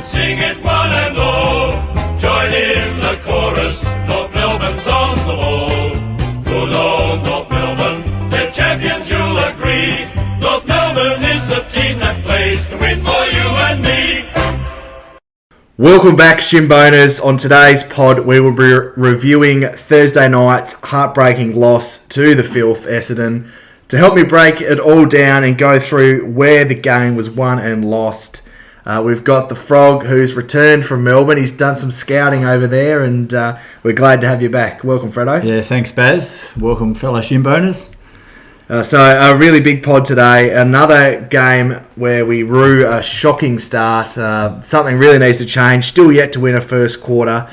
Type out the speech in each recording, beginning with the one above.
and sing it one and all. Join in the chorus, North Melbourne's on the ball. Good old North Melbourne, they're champions, you'll agree. North Melbourne is the team that plays to win for you and me. Welcome back, Shimboners. On today's pod, we will be reviewing Thursday night's heartbreaking loss to the Filth, Essendon. To help me break it all down and go through where the game was won and lost, we've got the Frog, who's returned from Melbourne. He's done some scouting over there, and we're glad to have you back. Welcome, Fredo. Yeah, thanks, Baz. Welcome, fellow Shimboners. So a really big pod today. Another game where we rue a shocking start. Something really needs to change. Still yet to win a first quarter.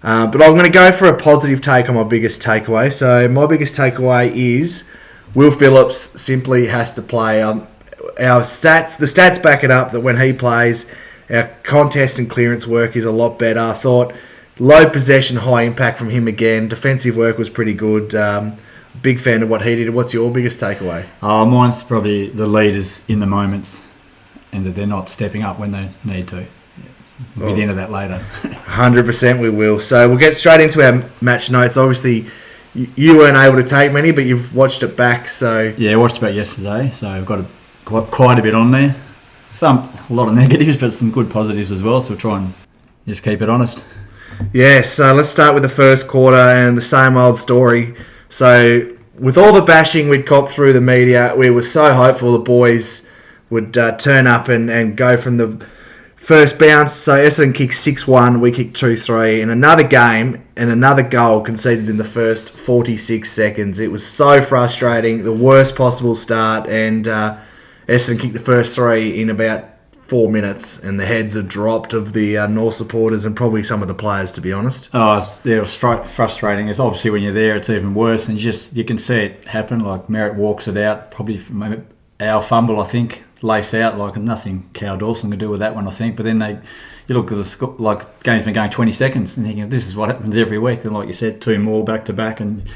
But I'm going to go for a positive take on my biggest takeaway. So my biggest takeaway is Will Phillips simply has to play. The stats back it up that when he plays, our contest and clearance work is a lot better. I thought low possession, high impact from him again. Defensive work was pretty good. Big fan of what he did. What's your biggest takeaway? Mine's probably the leaders in the moments and that they're not stepping up when they need to. We'll get into that later. 100% we will. So we'll get straight into our match notes. Obviously, you weren't able to take many, but you've watched it back. So yeah, I watched it back yesterday, so I've got quite a bit on there. A lot of negatives, but some good positives as well, so we'll try and just keep it honest. Yeah, so let's start with the first quarter and the same old story. So with all the bashing we'd copped through the media, we were so hopeful the boys would turn up and go from the first bounce. So Essendon kicked 6-1, we kicked 2-3. In another game and another goal conceded in the first 46 seconds. It was so frustrating, the worst possible start, and Essendon kicked the first three in about 4 minutes, and the heads have dropped of the North supporters and probably some of the players, to be honest. It was frustrating. It's obviously when you're there, it's even worse, and you can see it happen. Like Merritt walks it out, probably from our fumble, I think, lace out, like nothing Cal Dawson can do with that one, I think. But then you look at the score, like the game's been going 20 seconds, and thinking this is what happens every week. Then, like you said, two more back to back, and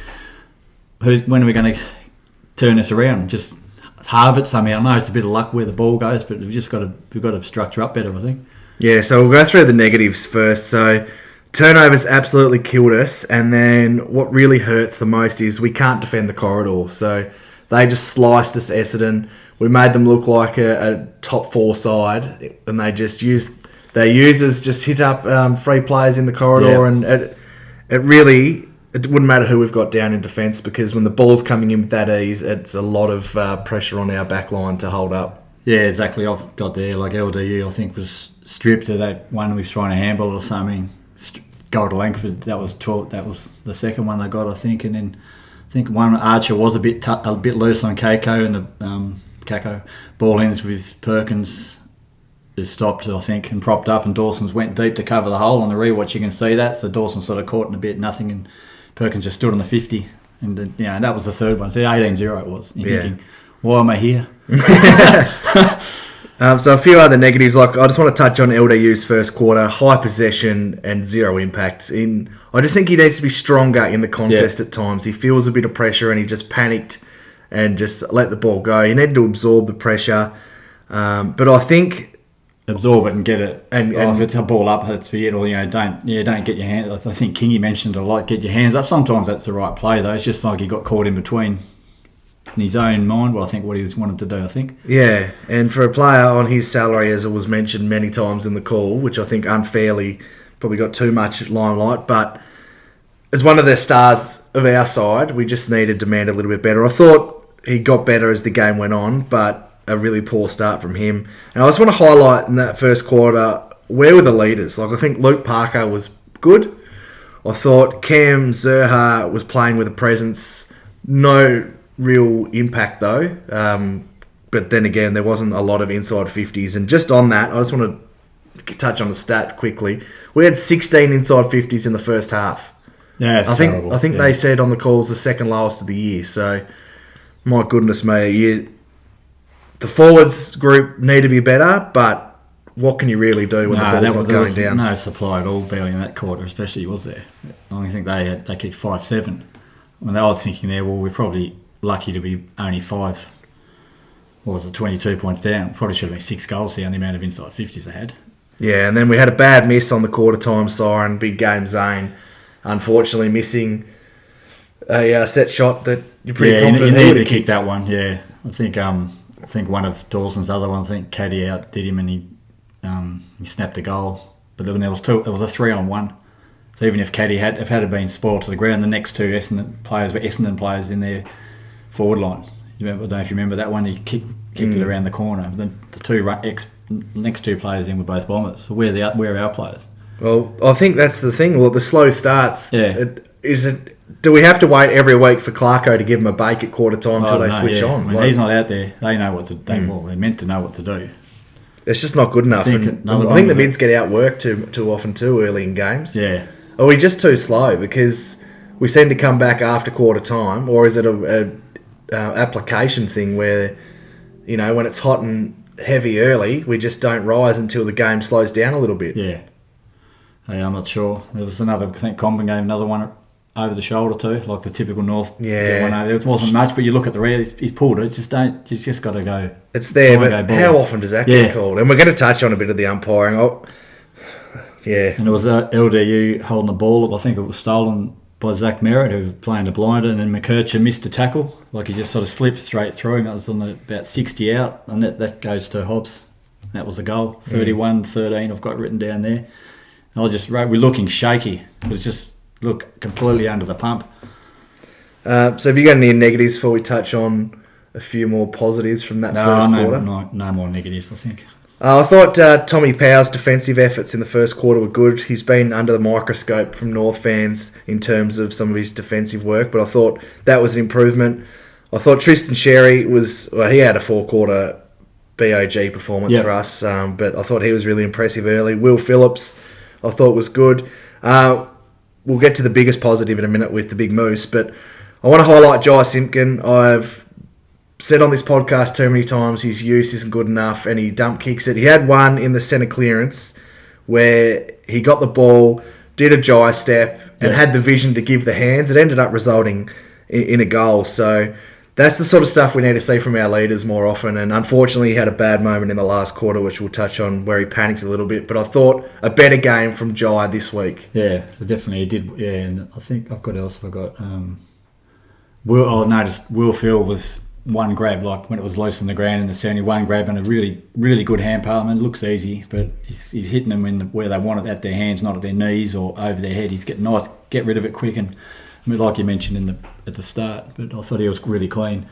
when are we going to turn this around? Just halve it somehow. I know it's a bit of luck where the ball goes, but we've got to structure up better, I think. Yeah, so we'll go through the negatives first. So turnovers absolutely killed us, and then what really hurts the most is we can't defend the corridor. So they just sliced us, Essendon. We made them look like a top four side, and they just used their users, just hit up free players in the corridor, and it wouldn't matter who we've got down in defence, because when the ball's coming in with that ease, it's a lot of pressure on our back line to hold up. Yeah, exactly. I've got there, like LDU, I think, was stripped of that one we was trying to handball or something. Goal to Langford, that was 12. That was the second one they got, I think. And then I think one Archer was a bit loose on Kako, and the Kako ball ends with Perkins is stopped, I think, and propped up, and Dawson's went deep to cover the hole. On the rewatch, you can see that. So Dawson sort of caught in a bit, nothing, and Perkins just stood on the 50, and and that was the third one. So 18-0 it was. You're thinking, why am I here? So a few other negatives, like I just want to touch on LDU's first quarter, high possession and zero impact. I just think he needs to be stronger in the contest at times. He feels a bit of pressure and he just panicked and just let the ball go. He needed to absorb the pressure, but I think absorb it and get it. And if it's a ball up, it's for it. Or don't get your hands. I think Kingy mentioned a lot. Get your hands up. Sometimes that's the right play though. It's just like he got caught in between in his own mind. Well, I think what he wanted to do. I think. Yeah, and for a player on his salary, as it was mentioned many times in the call, which I think unfairly probably got too much limelight, but as one of the stars of our side, we just need to demand a little bit better. I thought he got better as the game went on, but a really poor start from him. And I just want to highlight in that first quarter, where were the leaders? Like, I think Luke Parker was good. I thought Cam Zerha was playing with a presence. No real impact, though. But then again, there wasn't a lot of inside 50s. And just on that, I just want to touch on the stat quickly. We had 16 inside 50s in the first half. Yeah, it's terrible. I think they said on the calls the second lowest of the year. So, my goodness me, the forwards group need to be better, but what can you really do when the ball's not going down? No supply at all, barely in that quarter, especially he was there. I think they kicked 5-7. I was thinking there, well, we're probably lucky to be only 5 what was it, 22 points down. Probably should have been 6 goals down the amount of inside 50s they had. Yeah, and then we had a bad miss on the quarter time siren, big game Zane. Unfortunately, missing a set shot that you're pretty confident he he needed would to have kick that one. Yeah, I think one of Dawson's other ones. I think Caddy outdid him and he snapped a goal. But then there was two. It was a 3-on-1. So even if Caddy had been spoiled to the ground, the next two Essendon players were Essendon players in their forward line. I don't know if you remember that one. He kicked it around the corner. The next two players in were both Bombers. So where are our players? Well, I think that's the thing. Well, the slow starts. Yeah. Do we have to wait every week for Clarko to give him a bake at quarter time until they switch on? When he's not out there, they know what to do. Well, they're meant to know what to do. It's just not good enough. I think the mids get outworked too often too early in games. Yeah. Are we just too slow because we seem to come back after quarter time, or is it a application thing where, when it's hot and heavy early, we just don't rise until the game slows down a little bit? Yeah. Hey, I'm not sure. There was another, I think Comben gave another one over the shoulder too, like the typical North. Yeah. It wasn't much, but you look at the rear, he's pulled it. You just got to go. It's there, but how often does that get called? And we're going to touch on a bit of the umpiring. Yeah. And it was LDU holding the ball. I think it was stolen by Zach Merritt, who was playing the blinder, and then McKercher missed a tackle. Like he just sort of slipped straight through him. It was on about 60 out, and that goes to Hobbs. That was a goal. 31-13 I've got written down there. And we're looking shaky. It was just look completely under the pump. So have you got any negatives before we touch on a few more positives from that first quarter? No more negatives, I think. I thought Tommy Powell's defensive efforts in the first quarter were good. He's been under the microscope from North fans in terms of some of his defensive work, but I thought that was an improvement. I thought Tristan Sherry he had a 4-quarter BOG performance for us, but I thought he was really impressive early. Will Phillips, I thought was good. We'll get to the biggest positive in a minute with the big moose, but I want to highlight Jai Simpkin. I've said on this podcast too many times his use isn't good enough and he dump kicks it. He had one in the centre clearance where he got the ball, did a Jai step and had the vision to give the hands. It ended up resulting in a goal. So that's the sort of stuff we need to see from our leaders more often. And unfortunately, he had a bad moment in the last quarter, which we'll touch on, where he panicked a little bit. But I thought a better game from Jai this week. Yeah, definitely he did. Yeah, and I think I noticed Will Phil was one grab, like when it was loose on the ground in the 71 grab, and a really, really good hand parliament. It looks easy, but he's hitting them where they want it, at their hands, not at their knees or over their head. He's getting nice, get rid of it quick, and like you mentioned at the start. But I thought he was really clean.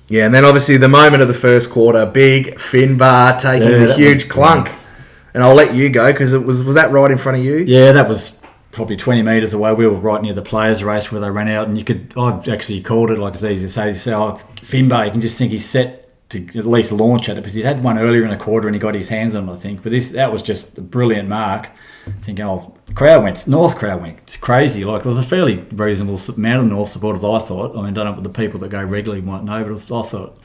Yeah, and then obviously the moment of the first quarter, big Finbar taking the huge clunk. And I'll let you go because was that right in front of you? Yeah, that was probably 20 metres away. We were right near the players' race where they ran out, and I actually called it, like it's easy to say, Finbar, you can just think he's set to at least launch at it, because he'd had one earlier in the quarter and he got his hands on it, I think. But that was just a brilliant mark. Thinking, North crowd went. It's crazy. Like, there was a fairly reasonable amount of North supporters, I thought. I mean, don't know what the people that go regularly might know, but I thought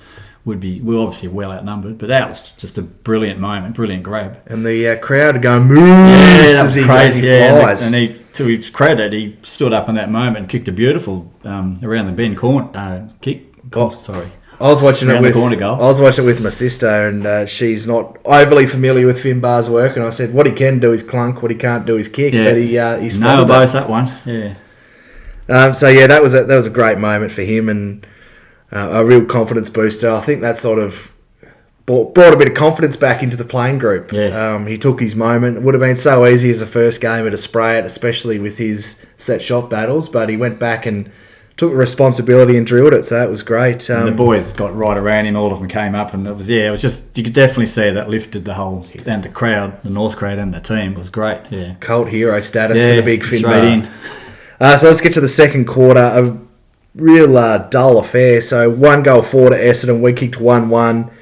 we're obviously well outnumbered, but that was just a brilliant moment, brilliant grab. And the crowd going moose as he flies. And to his credit, he stood up in that moment and kicked a beautiful around the bend corner kick. I was watching it with my sister, and she's not overly familiar with Finbar's work. And I said, what he can do is clunk, what he can't do is kick. Yeah. But he started both that one. Yeah. That was a great moment for him, and a real confidence booster. I think that sort of brought a bit of confidence back into the playing group. Yes. He took his moment. It would have been so easy as a first gamer to spray it, especially with his set shot battles, but he went back and took responsibility and drilled it, so that was great. And the boys got right around him, all of them came up, and it was just, you could definitely see that lifted the whole, and the crowd, the North crowd and the team was great. Yeah. Cult hero status for the big Finbar. So let's get to the second quarter. A real dull affair. So 1-4 to Essendon. We kicked 1-1.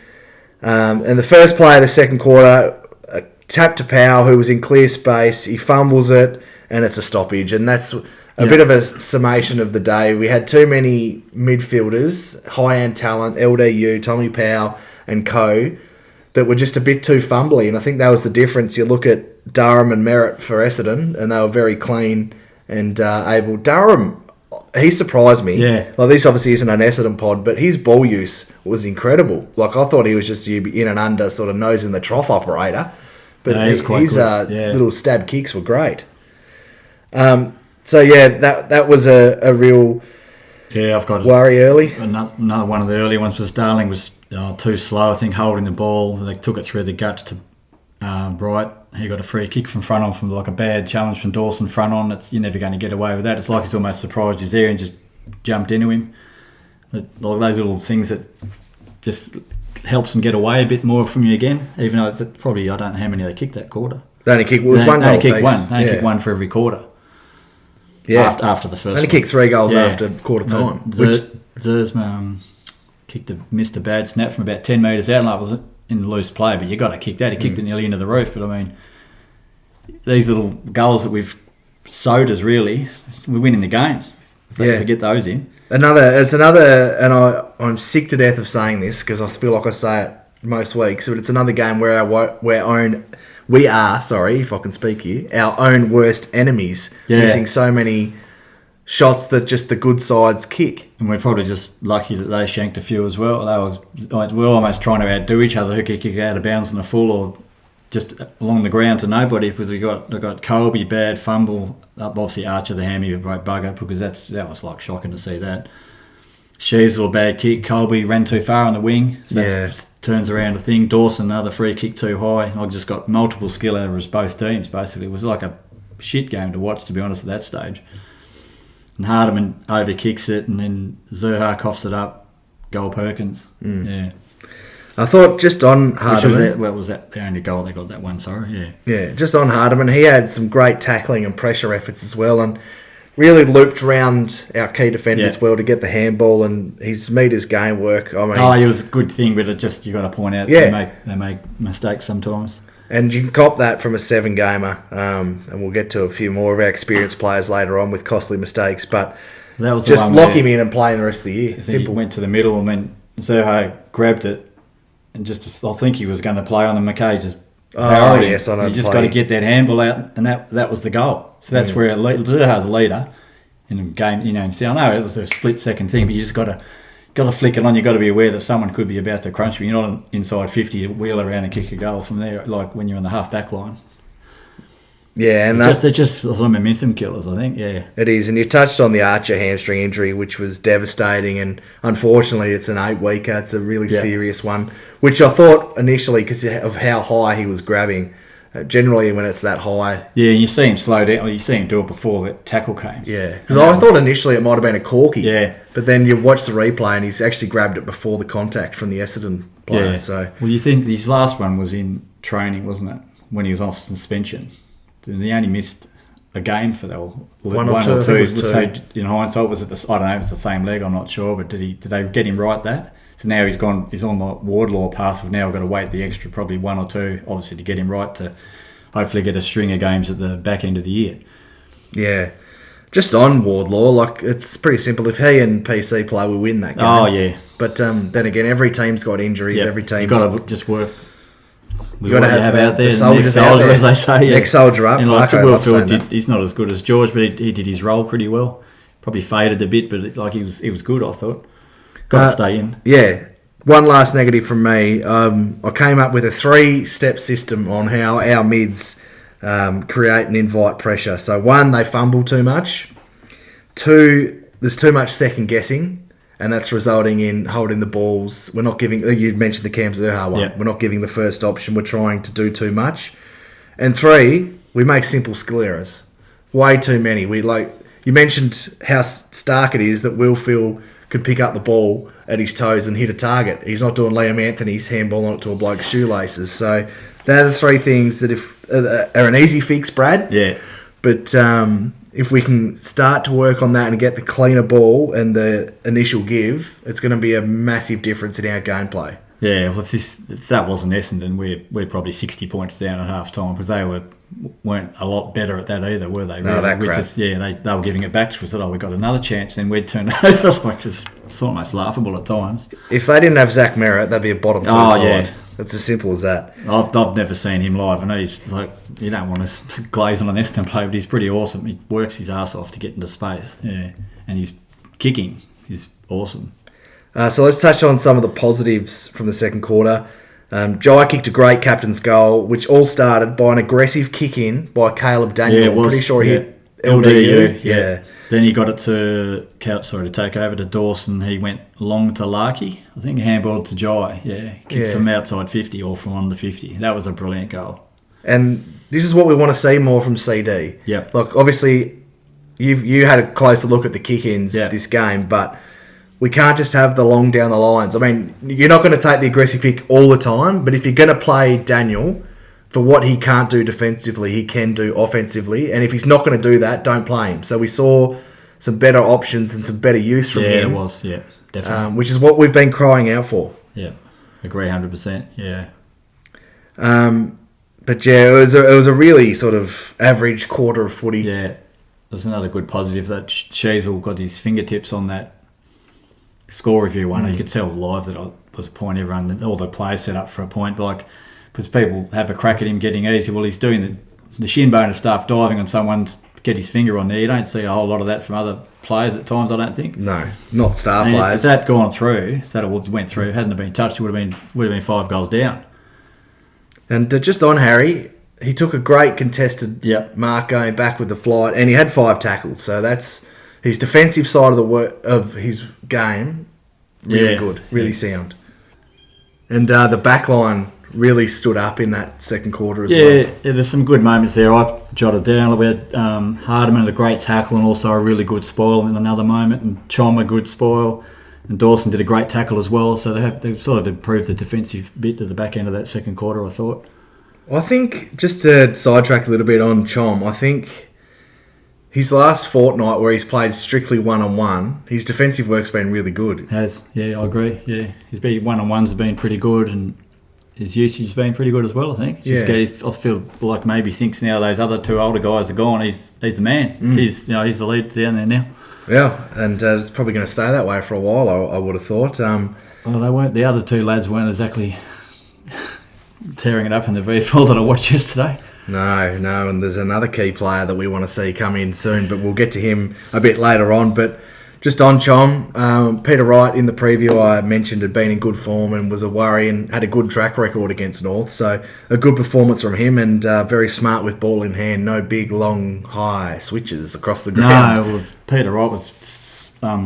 And the first play of the second quarter, a tap to Powell, who was in clear space. He fumbles it, and it's a stoppage. And that's a bit of a summation of the day. We had too many midfielders, high-end talent, LDU, Tommy Powell and co, that were just a bit too fumbly. And I think that was the difference. You look at Durham and Merritt for Essendon, and they were very clean and able. Durham, he surprised me. Yeah. Like, this obviously isn't an Essendon pod, but his ball use was incredible. Like, I thought he was just in and under, sort of nose in the trough operator. but Yeah, he was quite his good. Yeah. little stab kicks were great. So yeah, that was a real Yeah, I've got worry early. another one of the early ones was Darling was too slow, I think, holding the ball. They took it through the guts to Bright. He got a free kick from front on from like a bad challenge from Dawson front on. You're never going to get away with that. It's like he's almost surprised he's there and just jumped into him. Like those little things that just helps them get away a bit more from you again, even though probably I don't know how many they kicked that quarter. They only kicked one goal. They only kicked one for every quarter. Yeah, after the first. Only kicked 3 goals after quarter time. Zersma missed a bad snap from about 10 metres out, and it was in loose play, but you got to kick that. He kicked it nearly into the roof. But I mean, these little goals that we've sowed us, really, we're winning the game. If they get those in. It's another, and I'm sick to death of saying this because I feel like I say it most weeks, but it's another game where we are, if I can speak here, our own worst enemies, missing so many shots that just the good sides kick. And we're probably just lucky that they shanked a few as well. We're almost trying to outdo each other who could kick out of bounds on the full or just along the ground to nobody, because we got Colby, bad fumble, obviously Archer the hammy, broke bugger, because that was like shocking to see that. Sheaves a little bad kick. Colby ran too far on the wing, so that turns around a thing. Dawson, another free kick too high. I just got multiple skill errors both teams, basically. It was like a shit game to watch, to be honest, at that stage. And Hardiman over kicks it, and then Zerha coughs it up. Goal Perkins. Yeah. I thought just on Hardiman... was that the only goal they got that one, sorry? Yeah, just on Hardiman, he had some great tackling and pressure efforts as well, and really looped around our key defenders well to get the handball, and he's made his game work. I mean, it was a good thing, but you got to point out they make mistakes sometimes. And you can cop that from a 7-gamer, and we'll get to a few more of our experienced players later on with costly mistakes, but that was just lock him in and play him the rest of the year. Simple. He went to the middle, and then Zerha grabbed it, and I think he was going to play on the McKay, just powered him. Yes, I know. You just got to get that handball out, and that was the goal. So that's where Zerha's a leader in a game. And see, I know it was a split-second thing, but you just got to flick it on. You've got to be aware that someone could be about to crunch you. You're not inside 50 to wheel around and kick a goal from there, like when you're in the half-back line. Yeah, and they're just sort of momentum killers, I think. Yeah, it is. And you touched on the Archer hamstring injury, which was devastating, and unfortunately, it's an 8-weeker. It's a really serious one, which I thought initially, because of how high he was grabbing. Generally, when it's that high, you see him slow down, or you see him do it before the tackle came. Yeah, because I thought initially it might have been a corky. Yeah, but then you watch the replay, and he's actually grabbed it before the contact from the Essendon player. Yeah. So, well, you think his last one was in training, wasn't it? When he was off suspension. And he only missed a game for that. One or two. So in hindsight, was it I don't know if it's the same leg, I'm not sure, but did they get him right that? So now he's on the Wardlaw path. We've now got to wait the extra probably 1 or 2, obviously, to get him right to hopefully get a string of games at the back end of the year. Yeah. Just on Wardlaw, it's pretty simple. If he and PC play, we win that game. Oh, yeah. But then again, every team's got injuries. Yep. Every team's... You've got to just work. You've got to have out there the soldiers out there, as they say. Next soldier up. He's not as good as George, but he did his role pretty well. Probably faded a bit, but he was good, I thought. Got to stay in. Yeah. One last negative from me. I came up with a 3-step system on how our mids create and invite pressure. So 1, they fumble too much. 2, there's too much second guessing. And that's resulting in holding the balls. We're not giving... You mentioned the Cam Zerha one. Yeah. We're not giving the first option. We're trying to do too much. And 3, we make simple skill errors. Way too many. You mentioned how stark it is that Will Phil could pick up the ball at his toes and hit a target. He's not doing Liam Anthony's handball on it to a bloke's shoelaces. So they're the 3 things that are an easy fix, Brad. Yeah. But... if we can start to work on that and get the cleaner ball and the initial give, it's going to be a massive difference in our gameplay. Yeah, well, if that wasn't Essendon, we're probably 60 points down at half time, because they weren't a lot better at that either, were they? No, that crap. They were giving it back to us. We got another chance, then we'd turn it over. It's almost laughable at times. If they didn't have Zach Merritt, they'd be a bottom 2 side. Yeah. It's as simple as that. I've never seen him live. I know he's you don't want to glaze on an Essendon player, but he's pretty awesome. He works his ass off to get into space. Yeah, and he's kicking. He's awesome. So let's touch on some of the positives from the second quarter. Jai kicked a great captain's goal, which all started by an aggressive kick-in by Caleb Daniel. Yeah, it was. I'm pretty sure he Yeah. hit LDU. Yeah. Then he got it to take over to Dawson. He went long to Larky. I think handballed to Jai. Yeah, kicked from outside 50 or from on the 50. That was a brilliant goal. And this is what we want to see more from CD. Yep. Look, obviously, you had a closer look at the kick-ins Yeah. this game, but we can't just have the long down the lines. I mean, you're not going to take the aggressive kick all the time, but if you're going to play Daniel for what he can't do defensively, he can do offensively. And if he's not going to do that, don't play him. So we saw some better options and some better use from him. Yeah, it was. Yeah, definitely. Which is what we've been crying out for. Yeah, agree 100%. Yeah. But yeah, it was a really sort of average quarter of footy. Yeah. There's another good positive that Sheasel got his fingertips on that score review one. You could tell live that it was a point. Everyone, all the players set up for a point. Like, because people have a crack at him getting easy. Well, he's doing the shin bone of stuff, diving on someone to get his finger on there. You don't see a whole lot of that from other players at times, I don't think. No, not star And players. if that gone through, if that went through, hadn't have been touched, it would have been 5 goals down. And just on Harry, he took a great contested mark going back with the flight, and he had 5 tackles. So that's his defensive side of his game. Really good, really sound. And the back line really stood up in that second quarter as well. Yeah, there's some good moments there. I jotted down. We had Hardiman a great tackle and also a really good spoil in another moment, and Chom a good spoil, and Dawson did a great tackle as well. So they've sort of improved the defensive bit at the back end of that second quarter, I thought. I think, just to sidetrack a little bit on Chom, I think his last fortnight where he's played strictly one-on-one, his defensive work's been really good. Has, yeah, I agree. Yeah, his one-on-ones have been pretty good, and his usage has been pretty good as well, I think. I feel like maybe thinks now those other 2 older guys are gone, he's the man. He's the lead down there now. Yeah, and it's probably going to stay that way for a while, I would have thought. Well, they weren't. The other 2 lads weren't exactly tearing it up in the VFL that I watched yesterday. No, and there's another key player that we want to see come in soon, but we'll get to him a bit later on. But just on Chom, Peter Wright in the preview I mentioned had been in good form and was a worry and had a good track record against North. So a good performance from him, and very smart with ball in hand. No big, long, high switches across the ground. No, well, Peter Wright was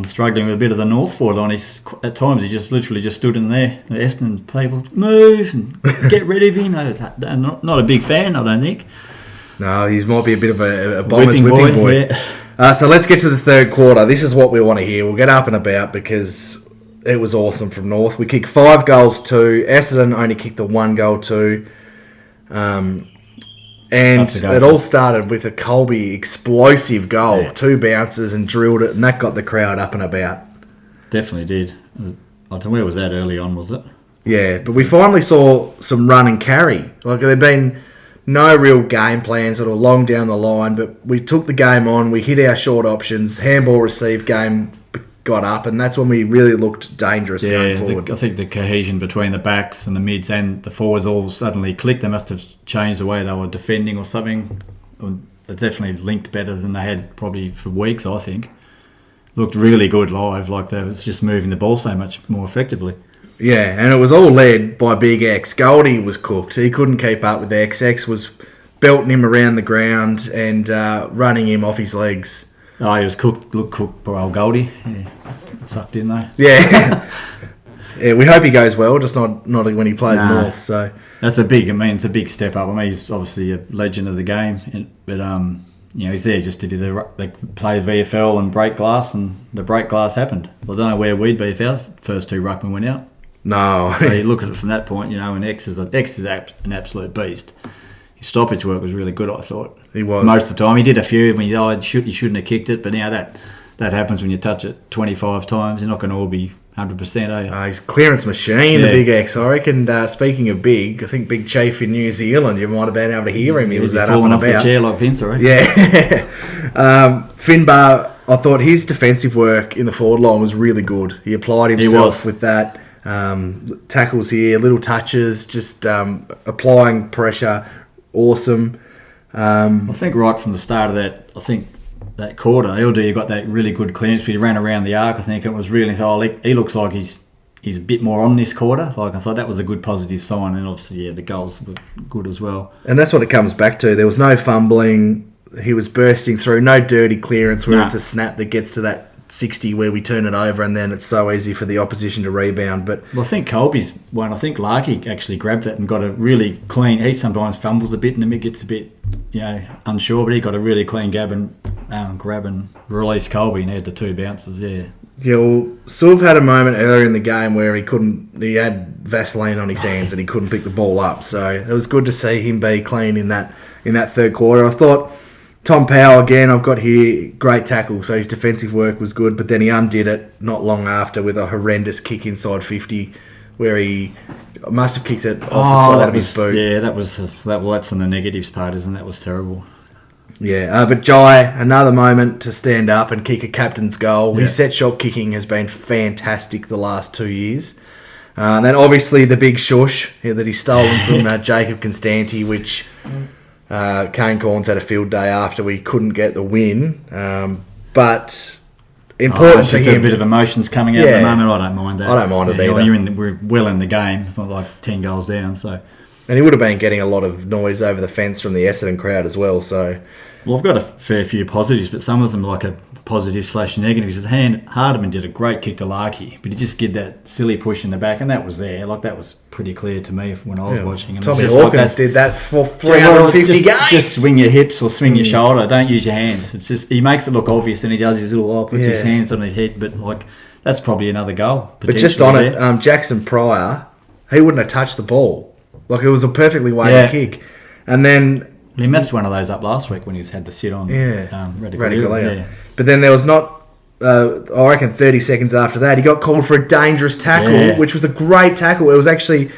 struggling with a bit of the North forward on his. At times he just literally just stood in there. The Essendon people move and get rid of him. They're not a big fan, I don't think. No, he might be a bit of a Bombers whipping boy. Yeah. So let's get to the third quarter. This is what we want to hear. We'll get up and about because it was awesome from North. We kicked 5 goals, 2. Essendon only kicked the 1 goal, 2. And it all started with a Colby explosive goal. Yeah. 2 bounces and drilled it, and that got the crowd up and about. Definitely did. I don't know, where was that early on, was it? Yeah, but we finally saw some run and carry. Like, there'd been no real game plan, sort of long down the line, but we took the game on, we hit our short options, handball receive game got up, and that's when we really looked dangerous going forward. I think the cohesion between the backs and the mids and the forwards all suddenly clicked. They must have changed the way they were defending or something. They definitely linked better than they had probably for weeks, I think. Looked really good live, like they was just moving the ball so much more effectively. Yeah, and it was all led by Big X. Goldie was cooked. He couldn't keep up with X. X was belting him around the ground and running him off his legs. Oh, he was cooked. Looked cooked, poor old Goldie. Yeah. Sucked in though. Yeah. Yeah, we hope he goes well, just not when he plays North. So that's it's a big step up. I mean, he's obviously a legend of the game, but he's there just to do they play VFL and break glass, and the break glass happened. Well, I don't know where we'd be if our first 2 ruckmen went out. No. So you look at it from that point, and X is an absolute beast. His stoppage work was really good, I thought. He was. Most of the time. He did a few when he died. He shouldn't have kicked it, but now that happens when you touch it 25 times. You're not going to all be 100%, are you? He's a clearance machine, the Big X, I reckon. Speaking of big, I think Big Chief in New Zealand, you might have been able to hear him. He was that up and off about. The chair like Vince, right? Yeah. Finbar, I thought his defensive work in the forward line was really good. He applied himself with that. Tackles here, little touches, just applying pressure. Awesome. I think right from the start of that quarter, LD got that really good clearance. He ran around the arc. I think it was really. He looks like he's he's a bit more on this quarter. Like I thought that was a good positive sign, and obviously the goals were good as well. And that's what it comes back to. There was no fumbling. He was bursting through. No dirty clearance where it's a snap that gets to that 60 where we turn it over, and then it's so easy for the opposition to rebound. But I think Colby's one. I think Larky actually grabbed it and got a really clean. He sometimes fumbles a bit and then gets a bit, unsure, but he got a really clean grab and release Colby and had the 2 bounces. Yeah. Yeah, well, Silv had a moment earlier in the game where he had Vaseline on his hands and he couldn't pick the ball up. So it was good to see him be clean in that third quarter. I thought Tom Powell, again, I've got here, great tackle. So his defensive work was good, but then he undid it not long after with a horrendous kick inside 50 where he must have kicked it off the side of his boot. Yeah, that's on the negatives part, isn't it? That was terrible. Yeah, but Jai, another moment to stand up and kick a captain's goal. His set shot kicking has been fantastic the last 2 years. And then obviously the big shush that he's stolen from Jacob Constanti, which Kane Corns had a field day after we couldn't get the win. But important for him. A bit of emotions coming out at the moment. I don't mind that. I don't mind it either. We're well in the game, not like 10 goals down. So. And he would have been getting a lot of noise over the fence from the Essendon crowd as well. So, well, I've got a fair few positives, but some of them like a positive/negatives. Hardiman did a great kick to Larky, but he just did that silly push in the back, and that was there. Like that was pretty clear to me when I was watching him. Tommy Hawkins did that for 350 games. Just swing your hips or swing your shoulder. Don't use your hands. It's just he makes it look obvious, and he does his little puts his hands on his head, but like that's probably another goal. But just on it, Jackson Pryor, he wouldn't have touched the ball. Like it was a perfectly weighted kick, and then he messed one of those up last week when he had to sit on. Radicalea. But then there was not. I reckon 30 seconds after that, he got called for a dangerous tackle, which was a great tackle. It was actually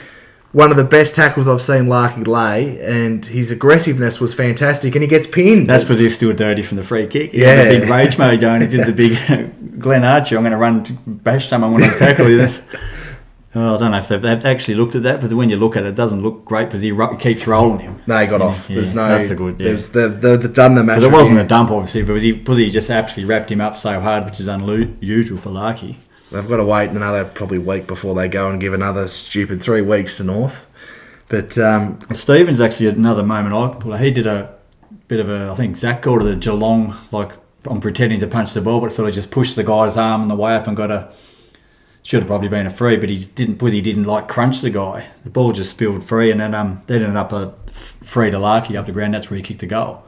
one of the best tackles I've seen Larky lay, and his aggressiveness was fantastic, and he gets pinned. That's because he's still dirty from the free kick. He had a big rage mode going. He did the big Glenn Archer, I'm going to run to bash someone when I tackle you. I don't know if they've actually looked at that, but when you look at it, it doesn't look great because he keeps rolling him. No, he got off. There's no. That's a good. Yeah. There's the done the match. It wasn't a dump, obviously, but because he just absolutely wrapped him up so hard, which is unusual for Larky. They've got to wait another probably week before they go and give another stupid 3 weeks to North. But Stephen's actually another moment. He did a bit of a. I think Zach called it a Geelong, like I'm pretending to punch the ball, but sort of just pushed the guy's arm on the way up and got a. Should have probably been a free, but he didn't like crunch the guy. The ball just spilled free, and then they ended up a free to Larky up the ground. That's where he kicked the goal.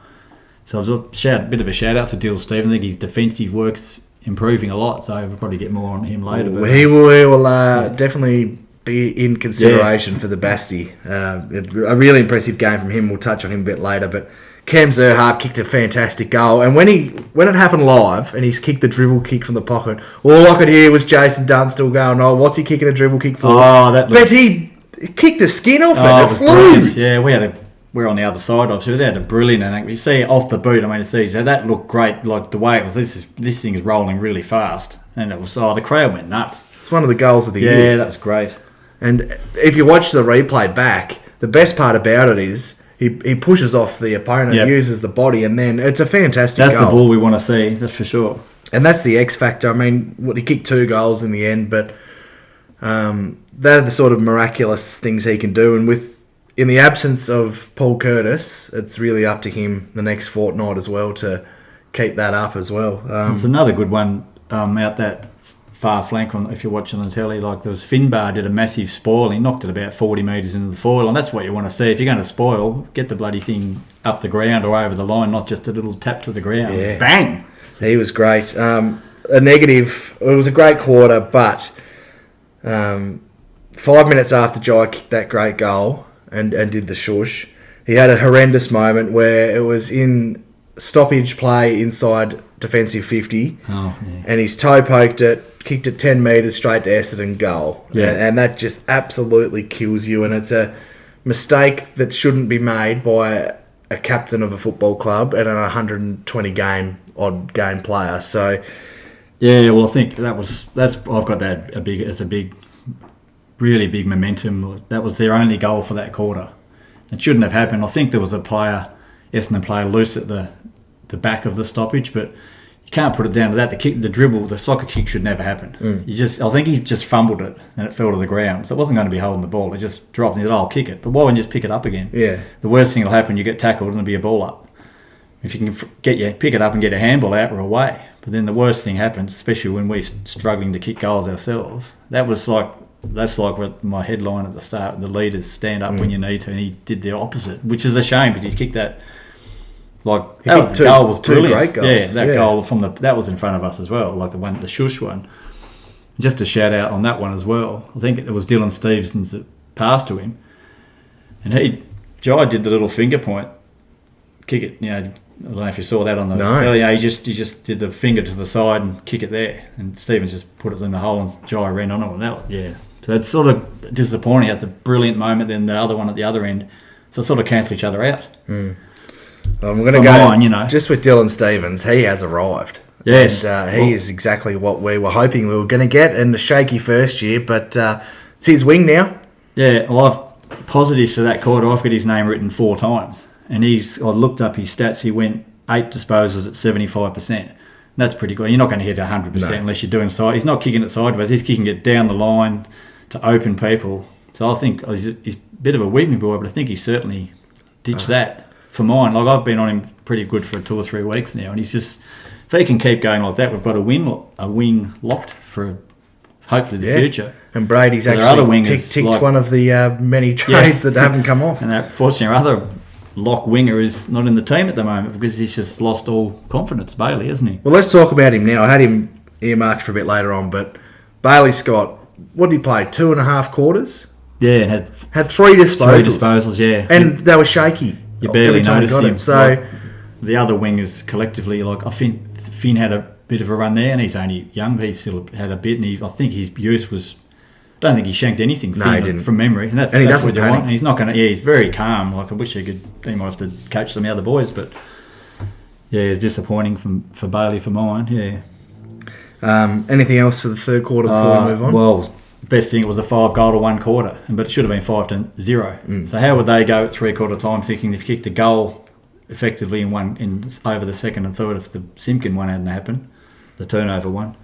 So it was a bit of a shout out to Dill Stephen. I think his defensive work's improving a lot, so we'll probably get more on him later. But he will definitely be in consideration for the Basty. A really impressive game from him. We'll touch on him a bit later, but Cam Zerhardt kicked a fantastic goal, and when it happened live and he's kicked the dribble kick from the pocket, all I could hear was Jason Dunstall going, "Oh, what's he kicking a dribble kick for?" But he kicked the skin off it. It flew. Brilliant. Yeah, we're on the other side of it, so they had a brilliant angle. You see off the boot, so that looked great. Like the way it was, this thing is rolling really fast, and it was the crowd went nuts. It's one of the goals of the year. Yeah, that was great. And if you watch the replay back, the best part about it is. He pushes off the opponent, uses the body, and then it's a fantastic goal. That's the ball we want to see, that's for sure. And that's the X factor. I mean, he kicked 2 goals in the end, but they're the sort of miraculous things he can do. And in the absence of Paul Curtis, it's really up to him the next fortnight as well to keep that up as well. There's another good one out that far flank if you're watching on the telly. Like there was Finbar did a massive spoil. He knocked it about 40 metres into the foil, and that's what you want to see. If you're going to spoil, get the bloody thing up the ground or over the line, not just a little tap to the ground. Yeah. Bang! He was great. A negative, it was a great quarter, but 5 minutes after Jai kicked that great goal and did the shush, he had a horrendous moment where it was in stoppage play inside defensive 50, and his toe poked it, kicked it 10 metres straight to Essendon goal. And that just absolutely kills you, and it's a mistake that shouldn't be made by a captain of a football club and an 120 game player. So I think that's I've got that as a big really big momentum. That was their only goal for that quarter. It shouldn't have happened. I think there was a Essendon player loose at the back of the stoppage, but you can't put it down to that. The dribble, the soccer kick should never happen. I think he just fumbled it and it fell to the ground. So it wasn't going to be holding the ball. It just dropped and he said, I'll kick it. But why wouldn't you just pick it up again? Yeah. The worst thing that'll happen, you get tackled and there'll be a ball up. If you can pick it up and get a handball out or away. But then the worst thing happens, especially when we're struggling to kick goals ourselves. That's like what my headline at the start, the leaders stand up when you need to, and he did the opposite, which is a shame because he kicked that. Like that goal was brilliant. Great goals. Yeah, that goal that was in front of us as well, like the shush one. Just a shout out on that one as well. I think it was Dylan Stevenson's that passed to him, and Jai did the little finger point, kick it. I don't know if you saw that on the. No. He just did the finger to the side and kick it there, and Stevens just put it in the hole, and Jai ran on it. And so that's sort of disappointing. At the brilliant moment, then the other one at the other end, so sort of cancel each other out. I'm going to go just with Dylan Stevens. He has arrived. Yes. And he is exactly what we were hoping we were going to get in the shaky first year, but it's his wing now. Yeah, well, I've positives for that quarter. I've got his name written 4 times. And I looked up his stats. He went 8 disposals at 75%. That's pretty good. You're not going to hit 100% unless you're doing side. He's not kicking it sideways. He's kicking it down the line to open people. So I think he's a bit of a weaving boy, but I think he certainly ditched that for mine. Like I've been on him pretty good for 2 or 3 weeks now, and he's just, if he can keep going like that, we've got a wing locked for hopefully the future. And Brady's actually ticked one of the many trades that haven't come off. And fortunately, our other lock winger is not in the team at the moment because he's just lost all confidence, Bailey, hasn't he? Well, let's talk about him now. I had him earmarked for a bit later on, but Bailey Scott, what did he play? 2.5 quarters? Yeah, and had 3 disposals. 3 disposals, yeah. And they were shaky. You barely noticed him. So like, the other wingers collectively, like I think Finn had a bit of a run there, and he's only young, but he still had a bit, and I think his use was. I don't think he shanked anything. No, he didn't. From memory, and that's he that's doesn't what you panic. want. And he's not going to. Yeah, he's very calm. Like I wish he might have to coach some of the other boys, but yeah, it's disappointing for Bailey for mine. Yeah. Anything else for the third quarter before we move on? Well, best thing it was a 5-goal to 1 quarter, but it should have been 5-0. So how would they go at 3/4 time, thinking they've kicked a goal effectively in over the second and third if the Simpkin one hadn't happened, the turnover one?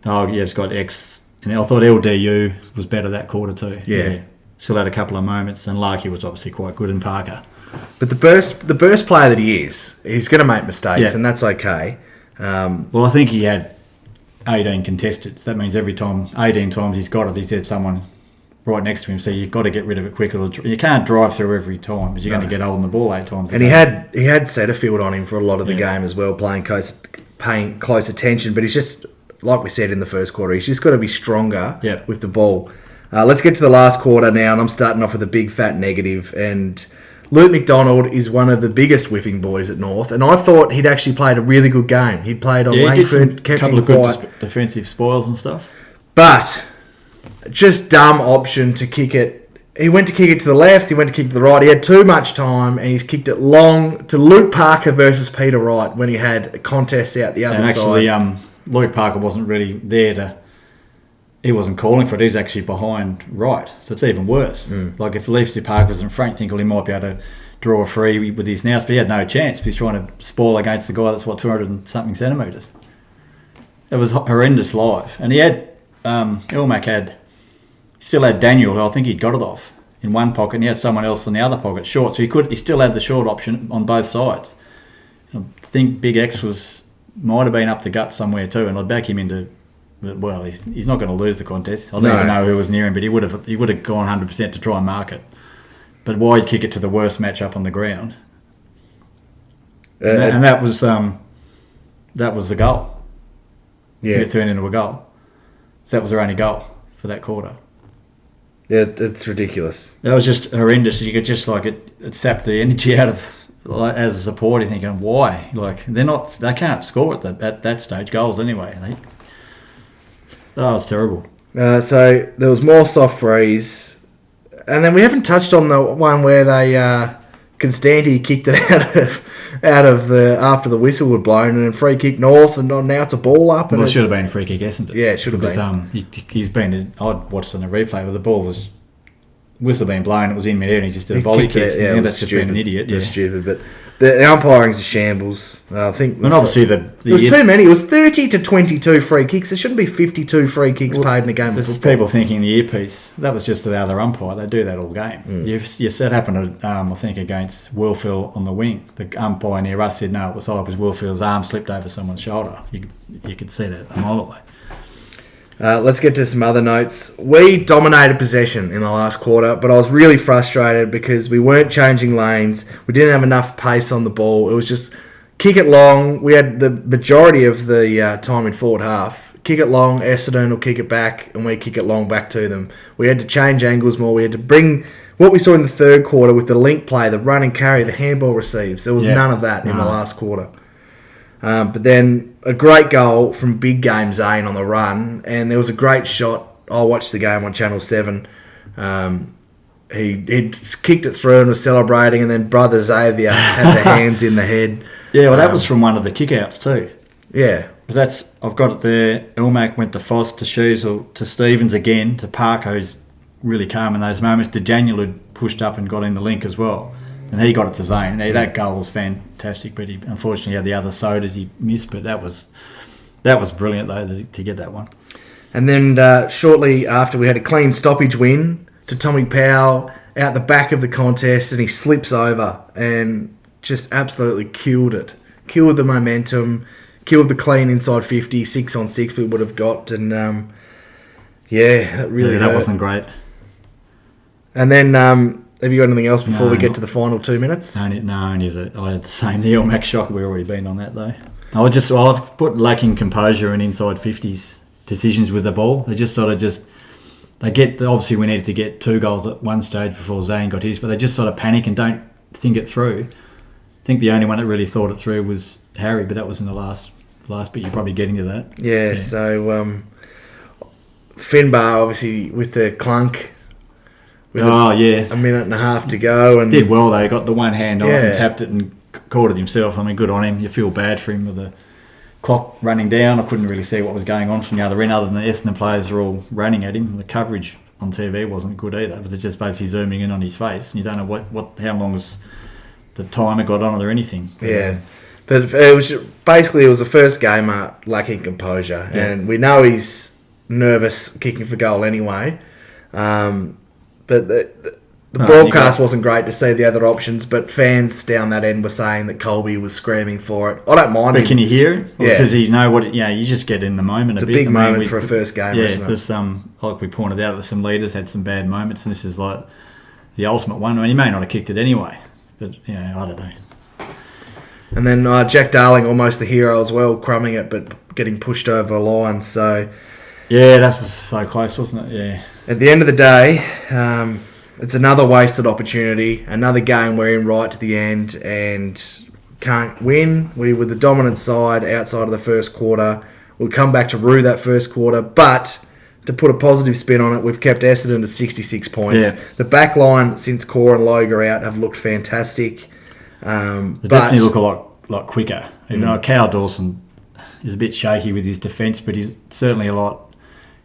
Oh yeah, it's got X. And I thought LDU was better that quarter too. Yeah. Still had a couple of moments, and Larkey was obviously quite good, and Parker. But the burst player that he is, he's going to make mistakes, and that's okay. Well, I think he had 18 contested. So that means every time, 18 times he's got it, he's had someone right next to him. So you've got to get rid of it quicker. You can't drive through every time, because you're going to get holding the ball 8 times. And he had Setterfield on him for a lot of the game as well, paying close attention. But he's just, like we said in the first quarter, he's just got to be stronger with the ball. Let's get to the last quarter now, and I'm starting off with a big fat negative. And Luke McDonald is one of the biggest whipping boys at North, and I thought he'd actually played a really good game. He'd played on Langford, kept him quiet. Good defensive spoils and stuff. But just dumb option to kick it. He went to kick it to the left, he went to kick it to the right. He had too much time, and he's kicked it long to Luke Parker versus Peter Wright when he had a contest out the other side. And actually, Luke Parker wasn't really there he wasn't calling for it. He's actually behind Wright, so it's even worse. Like if Leafsy Parker was in front, you think, well, he might be able to draw a free with his nous, but he had no chance. He's trying to spoil against the guy that's 200 and something centimetres. It was horrendous live, and he had Elmac still had Daniel, who I think he'd got it off in one pocket, and he had someone else in the other pocket short, so he still had the short option on both sides. I think Big X might have been up the gut somewhere too, and I'd back him into. Well, he's not going to lose the contest. I don't even know who was near him, but he would have gone 100% to try and mark it. But why'd kick it to the worst matchup on the ground? And that was the goal. Yeah, it turned into a goal. So that was their only goal for that quarter. Yeah, it's ridiculous. That was just horrendous. You could just it sapped the energy out of. As a supporter, you're thinking, why? Like they can't score at that stage goals anyway. It's terrible. So there was more soft frees, and then we haven't touched on the one where they Constanti kicked it out of the after the whistle was blown, and then free kick North, and now it's a ball up. And it should have been a free kick, isn't it? Yeah, it should have been. He's been. I watched on the replay where the ball was whistle being blown, it was in mid-air and he just did a He volley kicked kick. it, yeah, it was that's just stupid. been an idiot. It Yeah. was stupid, but the umpiring's a shambles. I think. And obviously there was too many. It was 30 to 22 free kicks. There shouldn't be 52 free kicks paid in a game of There's football. people thinking the earpiece, that was just the other umpire. They do that all game. Yes, that happened, I think, against Wilfield on the wing. The umpire near us said, no, it was Wilfield's arm slipped over someone's shoulder. You could see that a mile away. Let's get to some other notes. We dominated possession in the last quarter, but I was really frustrated because we weren't changing lanes. We didn't have enough pace on the ball. It was just kick it long. We had the majority of the time in forward half. Kick it long, Essendon will kick it back, and we kick it long back to them. We had to change angles more. We had to bring what we saw in the third quarter with the link play, the run and carry, the handball receives. There was none of that in the last quarter. But then a great goal from Big Game Zane on the run, and there was a great shot. I watched the game on Channel 7. He'd kicked it through and was celebrating, and then Brother Xavier had the hands in the head. Yeah, well, that was from one of the kick-outs too. Yeah. I've got it there. Elmac went to Foss, to Sheasel, to Stevens again, to Parker, who's really calm in those moments. To Daniel, who pushed up and got in the link as well. And he got it to Zane. That goal was fantastic, but he unfortunately had the other sodas he missed. But that was brilliant though to get that one. And then shortly after, we had a clean stoppage win to Tommy Powell out the back of the contest, and he slips over and just absolutely killed it. Killed the momentum, killed the clean inside 50, 6 on 6 we would have got. And that really that hurt. wasn't great. And then... have you got anything else before we get to the final 2 minutes? I had the same. The Elmac shock, we've already been on that though. I've put lacking composure and inside 50s decisions with the ball. They just obviously we needed to get 2 goals at one stage before Zane got his, but they just sort of panic and don't think it through. I think the only one that really thought it through was Harry, but that was in the last bit. You're probably getting to that. Yeah. So Finbar obviously with the clunk. With a minute and a half to go, and did well though. He got the one hand on Yeah. and tapped it and caught it himself. I mean, good on him. You feel bad for him with the clock running down. I couldn't really see what was going on from the other end, other than the Essendon players were all running at him. The coverage on TV wasn't good either. It was just basically zooming in on his face, and you don't know how long was the timer got on it or anything. Yeah. But it was the first gamer lacking composure, and we know he's nervous kicking for goal anyway. But the broadcast wasn't great to see the other options, but fans down that end were saying that Colby was screaming for it. I don't mind But him. can you hear it? Yeah. Because you know what? You just get in the moment. It's a bit. big I mean, moment for a first game, Yeah, isn't it? there's like we pointed out, that some leaders had some bad moments, and this is like the ultimate one. I mean, he may not have kicked it anyway, but I don't know. And then Jack Darling, almost the hero as well, crumbing it, but getting pushed over the line. So Yeah, that was so close, wasn't it? Yeah. at the end of the day, it's another wasted opportunity, another game we're in right to the end and can't win. We were the dominant side outside of the first quarter. We'll come back to rue that first quarter, but to put a positive spin on it, we've kept Essendon to 66 points. Yeah. The back line, since Core and Logue are out, have looked fantastic. They definitely look a lot quicker. Even though Cal Dawson is a bit shaky with his defence, but he's certainly a lot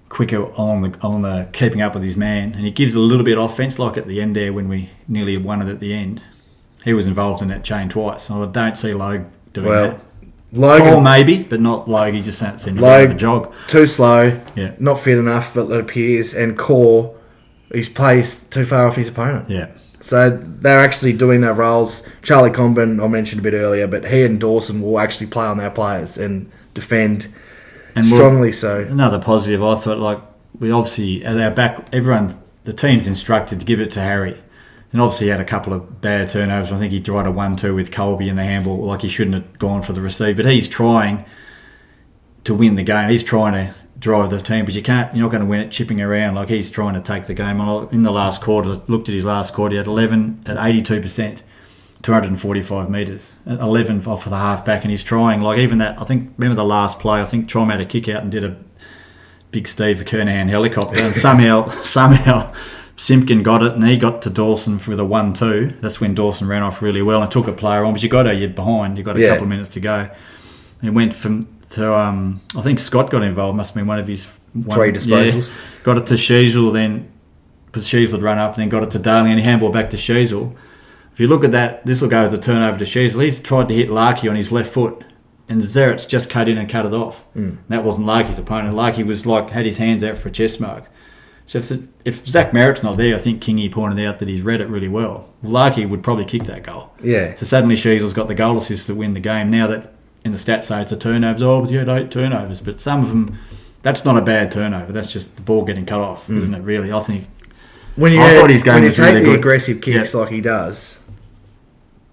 quicker on the keeping up with his man, and he gives a little bit of offence, like at the end there when we nearly won it at the end. He was involved in that chain twice, so I don't see Logue doing that. Paul maybe, but not Logue. He just doesn't seem to have a jog. Too slow, Yeah. not fit enough, but it appears. And Core, he's placed too far off his opponent. Yeah. So they're actually doing their roles. Charlie Comben, I mentioned a bit earlier, but he and Dawson will actually play on their players and defend strongly. So another positive, I thought, like we obviously at our back, the team's instructed to give it to Harry, and obviously he had a couple of bad turnovers. I think he tried a 1-2 with Colby in the handball, like he shouldn't have gone for the receive, but he's trying to win the game. He's trying to drive the team, but you're not going to win it chipping around. Like he's trying to take the game on. In the last quarter, looked at his last quarter, he had 11 at 82%, 245 metres, at 11 off of the half back, and he's trying, like even that, I think, remember the last play, I think Trom had a kick out and did a big Steve Kernahan helicopter, and somehow Simpkin got it, and he got to Dawson for the 1-2. That's when Dawson ran off really well and took a player on, but you're behind, you've got a couple of minutes to go. And it went to I think Scott got involved, must have been one of his 3 disposals. Yeah, got it to Sheasel, then Sheasel had run up and then got it to Darling and he handballed back to Sheasel. If you look at that, this will go as a turnover to Sheasel. He's tried to hit Larkey on his left foot, and Zerett's just cut in and cut it off. That wasn't Larkey's opponent. Larkey was had his hands out for a chest mark. So if Zach Merritt's not there, I think Kingy pointed out that he's read it really well. Larkey would probably kick that goal. Yeah. So suddenly Sheasel's got the goal assist to win the game. Now that in the stats say it's a turnovers, but you had 8 turnovers. But some of them, that's not a bad turnover. That's just the ball getting cut off, isn't it, really? I think... When you take really the aggressive kicks like he does...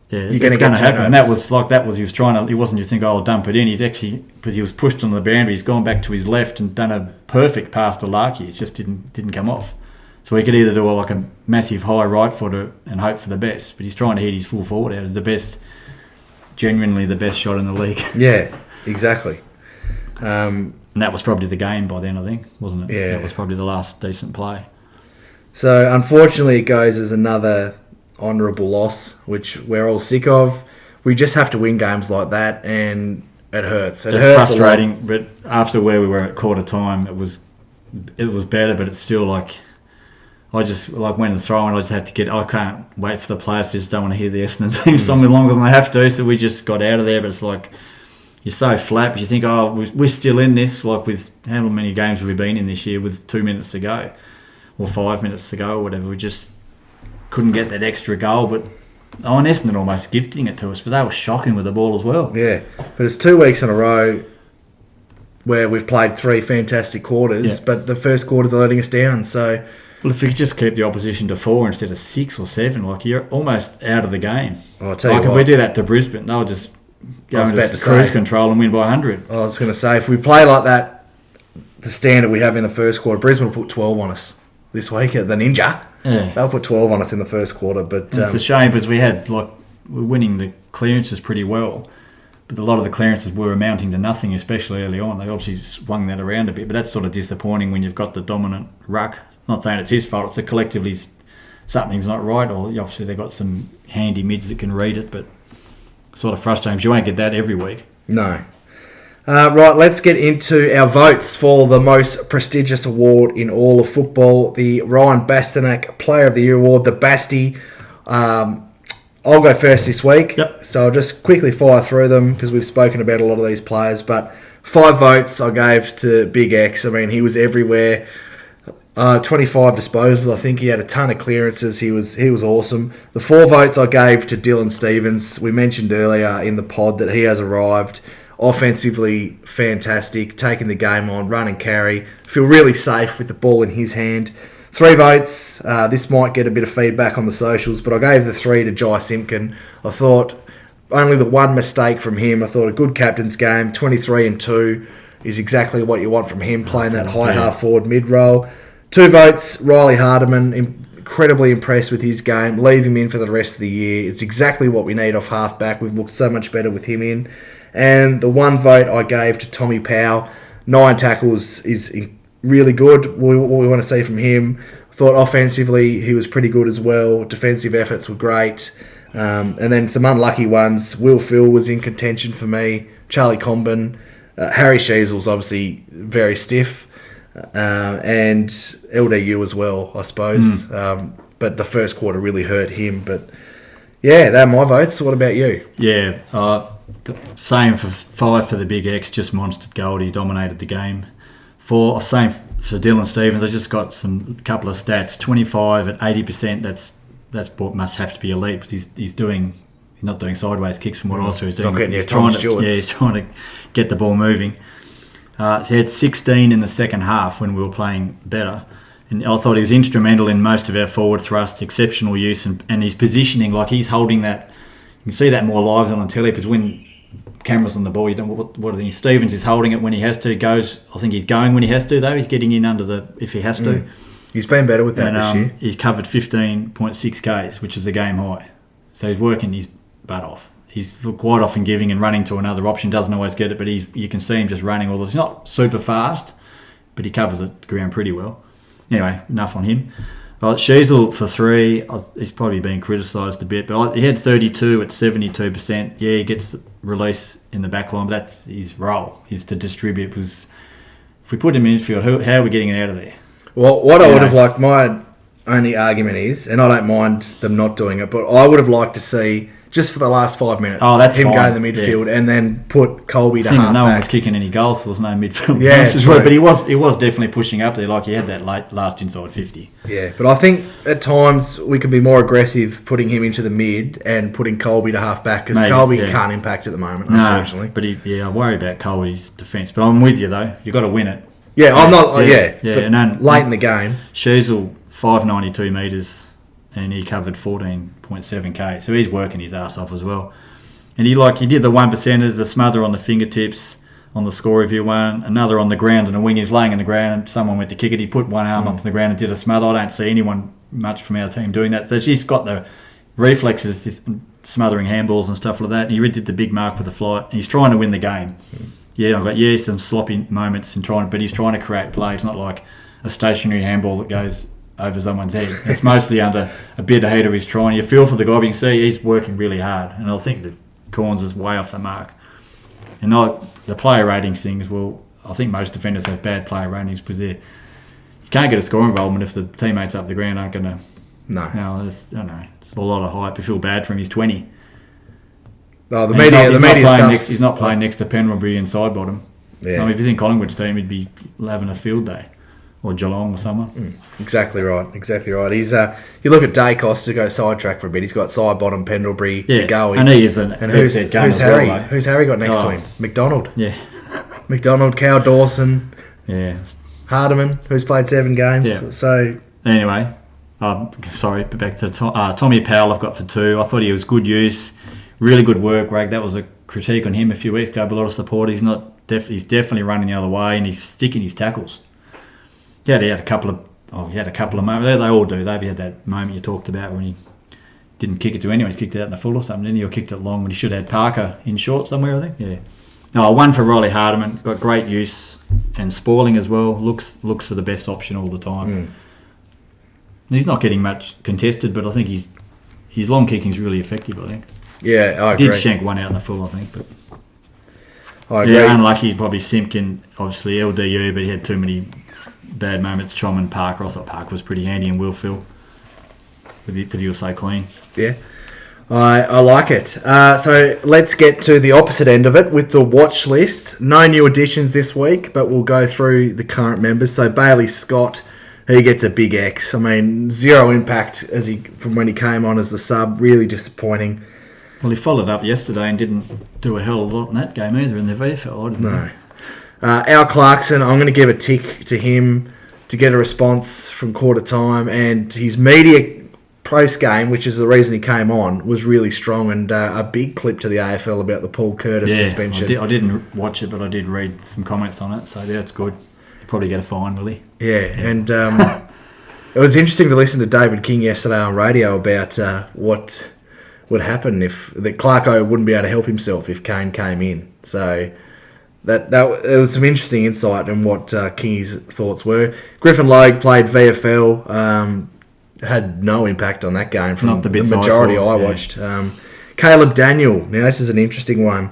Yeah, it's going to happen. And that was he was trying to. He wasn't just thinking, I'll dump it in. He's actually, because he was pushed on the boundary, he's gone back to his left and done a perfect pass to Larkey. It just didn't come off. So he could either do a massive high right footer and hope for the best, but he's trying to hit his full forward out. It's the best, genuinely the best shot in the league. Yeah, exactly. And that was probably the game by then, I think, wasn't it? Yeah. That was probably the last decent play. So unfortunately, it goes as another honourable loss, which we're all sick of. We just have to win games like that, and it hurts. It hurts frustrating, but after where we were at quarter time, it was better, but it's still I just when it's throwing, I can't wait for the players to just don't want to hear the Essendon theme song longer than they have to, so we just got out of there. But it's you're so flat, but you think, we're still in this, with how many games have we been in this year with 2 minutes to go or 5 minutes to go or whatever. We just couldn't get that extra goal, but Essendon almost gifting it to us, but they were shocking with the ball as well. Yeah, but it's 2 weeks in a row where we've played 3 fantastic quarters, but the first quarters are letting us down. So, well, if we could just keep the opposition to 4 instead of 6 or 7, you're almost out of the game. I'll tell you what, if we do that to Brisbane, they'll just go into cruise control and win by 100. I was going to say, if we play like that, the standard we have in the first quarter, Brisbane will put 12 on us this week at the Ninja. Yeah. They'll put 12 on us in the first quarter, but it's a shame because we're winning the clearances pretty well, but a lot of the clearances were amounting to nothing, especially early on. They obviously swung that around a bit, but that's sort of disappointing when you've got the dominant ruck. Not saying it's his fault, it's collectively something's not right, or obviously they've got some handy mids that can read it, but sort of frustrating because you won't get that every week. No. Right, let's get into our votes for the most prestigious award in all of football, the Ryan Bastanak Player of the Year Award, the Basty. I'll go first this week, so I'll just quickly fire through them because we've spoken about a lot of these players, but 5 votes I gave to Big X. I mean, he was everywhere. 25 disposals. I think he had a ton of clearances. He was awesome. The 4 votes I gave to Dylan Stephens. We mentioned earlier in the pod that he has arrived. Offensively fantastic, taking the game on, run and carry. Feel really safe with the ball in his hand. 3 votes. This might get a bit of feedback on the socials, but I gave the 3 to Jai Simpkin. I thought only the 1 mistake from him. I thought a good captain's game. 23 and 2 is exactly what you want from him, playing that high half forward mid role. 2 votes. Riley Hardiman. Incredibly impressed with his game. Leave him in for the rest of the year. It's exactly what we need off half-back. We've looked so much better with him in. And the 1 vote I gave to Tommy Powell. 9 tackles is really good. What we want to see from him. I thought offensively he was pretty good as well. Defensive efforts were great. And then some unlucky ones. Will Phil was in contention for me. Charlie Comben. Harry Sheasel's obviously very stiff. And LDU as well, I suppose. But the first quarter really hurt him. But yeah, they're my votes. What about you? Yeah, same for 5 for the Big X, just monstered Goldie, dominated the game. 4, same for Dylan Stephens. I just got a couple of stats. 25 at 80%. That's what must have to be elite because he's not doing sideways kicks from what I saw. He's not getting your Tom Stewarts. He's trying to get the ball moving. So he had 16 in the second half when we were playing better. And I thought he was instrumental in most of our forward thrust, exceptional use, and his positioning, he's holding that. You can see that more live than on telly because when cameras on the ball, you don't. What are these? Stephens is holding it when he has to. I think he's going when he has to though. He's getting in if he has to. He's been better with that this year. He covered 15.6 Ks, which is a game high. So he's working his butt off. He's quite often giving and running to another option. Doesn't always get it, but you can see him just running all this. He's not super fast, but he covers the ground pretty well. Anyway, enough on him. Sheasel for 3, he's probably been criticised a bit, but he had 32 at 72%. Yeah, he gets release in the back line, but that's his role, is to distribute. Because if we put him in midfield, how are we getting it out of there? Well, what I would have liked, my only argument is, and I don't mind them not doing it, but I would have liked to see, just for the last 5 minutes, that's him fine. go in the midfield and then put Colby to half No one was back. kicking any goals. There was no midfield. Yeah, passes, true. but he was definitely pushing up there. Like he had that last inside 50. Yeah, but I think at times we can be more aggressive putting him into the mid and putting Colby to half back because Maybe, Colby yeah. can't impact at the moment, unfortunately. But I worry about Colby's defence. But I'm with you though. You got to win it. Yeah, I'm not. Yeah, Yeah, and then late in the game. Sheasel 592 metres, and he covered 14.7k. So he's working his ass off as well. And he did the 1%ers, the smother on the fingertips on the score review one, another on the ground and a wing. He was laying on the ground and someone went to kick it. He put one arm up to the ground and did a smother. I don't see anyone much from our team doing that. So she's got the reflexes, smothering handballs and stuff like that. And he did the big mark with the flight. And he's trying to win the game. Yeah, I've got some sloppy moments but he's trying to create play. It's not like a stationary handball that goes over someone's head. It's mostly under a bit of heat of his trying. You feel for the guy, but you can see he's working really hard. And I think the Corns is way off the mark. And the player ratings things, I think most defenders have bad player ratings because you can't get a score involvement if the teammates up the ground aren't going to. No. I don't know. It's a lot of hype. You feel bad for him. He's 20. Oh, the And media stuff. he's not playing next to Penrith and Sidebottom. Yeah. I mean, if he's in Collingwood's team, he'd be having a field day. Or Geelong or someone. Exactly right. He's you look at Dacos to go sidetrack for a bit. He's got Sidebottom, Pendlebury to go. And he is an and who's Harry? Harry? Who's Harry got next to him? McDonald. Yeah. McDonald, Cal Dawson, Yeah. Hardiman, who's played 7 games. Yeah. So Anyway, sorry, but back to Tommy Powell I've got for 2. I thought he was good use. Really good work, Greg. That was a critique on him a few weeks ago, but a lot of support. He's definitely running the other way and he's sticking his tackles. Yeah, he had a couple of moments. They all do. They had that moment you talked about when he didn't kick it to anyone. He kicked it out in the full or something, didn't he? Or kicked it long when he should have had Parker in short somewhere, I think. Yeah. No, one for Riley Hardiman. Got great use and Spalling as well. Looks for the best option all the time. And he's not getting much contested, but I think his long kicking is really effective, I think. yeah, I agree. Did shank one out in the full, I think. But I agree. yeah, unlucky. Probably Simpkin, obviously LDU, but he had too many bad moments. Chom and Parker. I thought Parker was pretty handy and will Phil. With you were so clean. Yeah, I like it. So let's get to the opposite end of it with the watch list. No new additions this week, but we'll go through the current members. So Bailey Scott, he gets a big X. I mean, 0 impact from when he came on as the sub. Really disappointing. Well, he followed up yesterday and didn't do a hell of a lot in that game either in the VFL. No. Al Clarkson, I'm going to give a tick to him to get a response from quarter time, and his media post game, which is the reason he came on, was really strong, and a big clip to the AFL about the Paul Curtis suspension. I didn't watch it, but I did read some comments on it, so yeah, it's good. He'll probably get a fine, will he? Yeah, and it was interesting to listen to David King yesterday on radio about what would happen if Clarko wouldn't be able to help himself if Kane came in. So that there was some interesting insight in what Kingy's thoughts were. Griffin Logue played VFL, had no impact on that game from Not the bits majority I watched. Caleb Daniel, now this is an interesting one.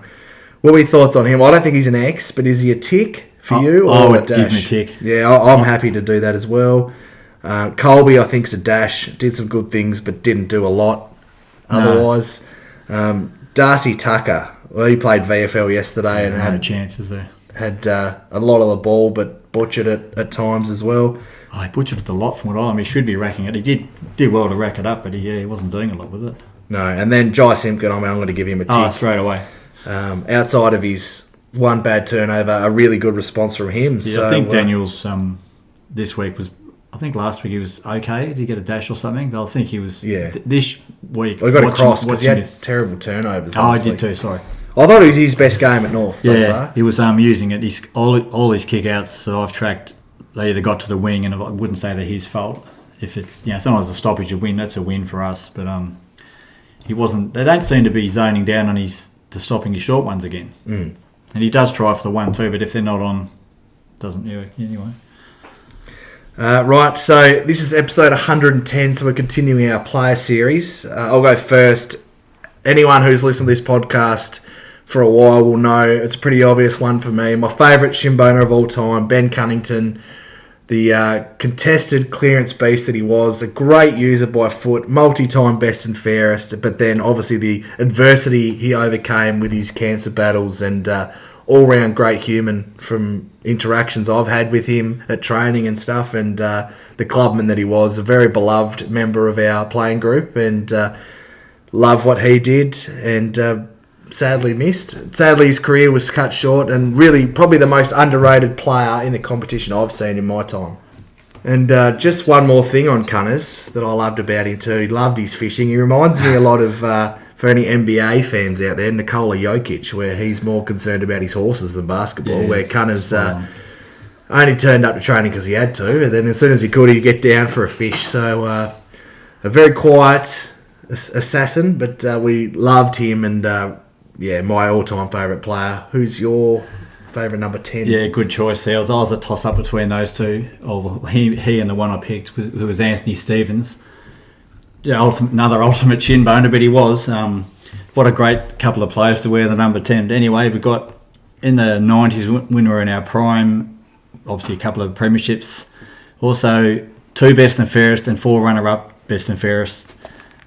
What were your thoughts on him? I don't think he's an X, but is he a tick for you or I a would give dash? him a tick. Yeah, I'm happy to do that as well. Colby, I think, is a dash. Did some good things, but didn't do a lot otherwise. Darcy Tucker, well, he played VFL yesterday and no had chances there. Had a lot of the ball, but butchered it at times as well. Oh, he butchered it a lot from what I mean. He should be racking it. He did well to rack it up, but he wasn't doing a lot with it. No, and then Jai Simpkin, I'm going to give him a tick. Oh, straight away. Outside of his one bad turnover, a really good response from him. Yeah, so, I think Daniels this week was. I think last week he was okay. Did he get a dash or something? But I think he was. Yeah. This week. I got a cross because he had terrible turnovers. Oh, I last did week. too. Sorry. I thought it was his best game at North so far. He was using it. All his kick-outs that I've tracked, they either got to the wing, and I wouldn't say they're his fault. If it's sometimes the stoppage a win, that's a win for us. But he wasn't. They don't seem to be zoning down on to stopping his short ones again. And he does try for the 1-2, but if they're not on, doesn't anyway. Right, so this is episode 110, so we're continuing our player series. I'll go first. Anyone who's listened to this podcast for a while will know it's a pretty obvious one for me. My favourite shin boner of all time, Ben Cunnington. the contested clearance beast that he was, a great user by foot, multi-time best and fairest, but then obviously the adversity he overcame with his cancer battles, and all-round great human from interactions I've had with him at training and stuff, and the clubman that he was, a very beloved member of our playing group, and love what he did, and sadly missed. Sadly, his career was cut short, and really probably the most underrated player in the competition I've seen in my time. And just one more thing on Cunners that I loved about him too. He loved his fishing. He reminds me a lot of, for any NBA fans out there, Nikola Jokic, where he's more concerned about his horses than basketball, where Cunners only turned up to training because he had to, and then as soon as he could, he'd get down for a fish. So a very quiet assassin, but we loved him, and my all-time favourite player. Who's your favourite number 10? Yeah, good choice there. I was a toss-up between those two. He and the one I picked, who was Anthony Stevens. Yeah, another ultimate shin boner, but he was. What a great couple of players to wear the number 10. Anyway, we've got in the 90s when we were in our prime, obviously a couple of premierships. Also, 2 best and fairest and 4 runner-up best and fairest,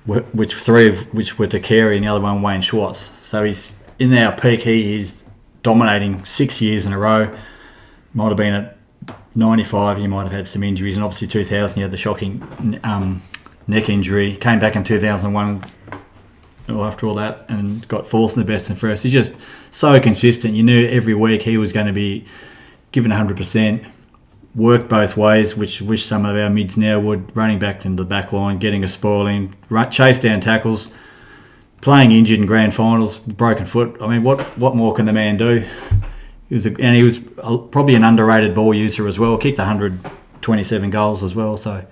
which 3 of which were to Carey and the other one Wayne Schwartz. So he's in our peak. He's dominating 6 years in a row. Might have been at 95. He might have had some injuries, and obviously 2000 he had the shocking neck injury. Came back in 2001 after all that and got 4th in the best and fairest. He's just so consistent. You knew every week he was going to be given 100%. Worked both ways, which some of our mids now would, running back into the back line, getting a spoiling, chase down tackles, playing injured in grand finals, broken foot. I mean, what more can the man do? He was probably an underrated ball user as well. Kicked 127 goals as well. So,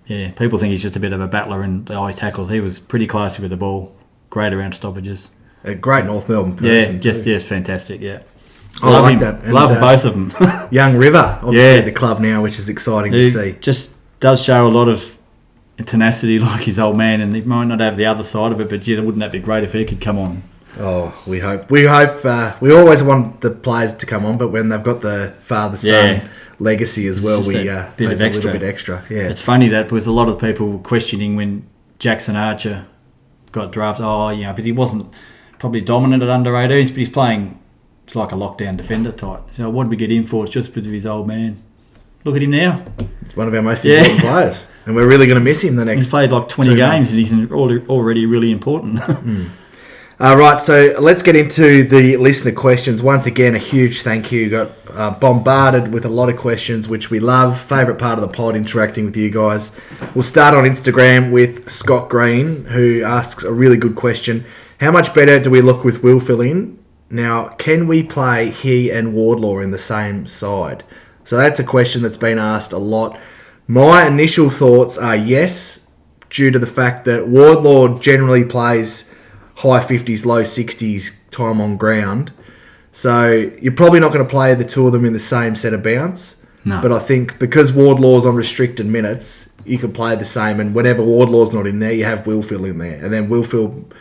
yeah, people think he's just a bit of a battler in the high tackles. He was pretty classy with the ball, great around stoppages. A great North Melbourne person. Yes, fantastic, yeah. I like that. And, love both of them. Young River, obviously, at the club now, which is exciting to see. Just does show a lot of tenacity like his old man, and he might not have the other side of it, but wouldn't that be great if he could come on? Oh, we hope. We always want the players to come on, but when they've got the father-son legacy as well, we hope a little bit extra. Yeah, it's funny that because a lot of people questioning when Jackson Archer got drafted. Because he wasn't probably dominant at under 18s, but he's playing. It's like a lockdown defender type. So what did we get him for? It's just because of his old man. Look at him now. He's one of our most important players, and we're really going to miss him the next. He's played like 20 games, and he's already really important. Right, so let's get into the listener questions. Once again, a huge thank you. Got bombarded with a lot of questions, which we love. Favourite part of the pod, interacting with you guys. We'll start on Instagram with Scott Green, who asks a really good question. How much better do we look with Will fill in? Now, can we play he and Wardlaw in the same side? So that's a question that's been asked a lot. My initial thoughts are yes, due to the fact that Wardlaw generally plays high 50s, low 60s time on ground. So you're probably not going to play the two of them in the same set of bounce. No. But I think because Wardlaw's on restricted minutes, you can play the same. And whenever Wardlaw's not in there, you have Willfield in there. And then Willfield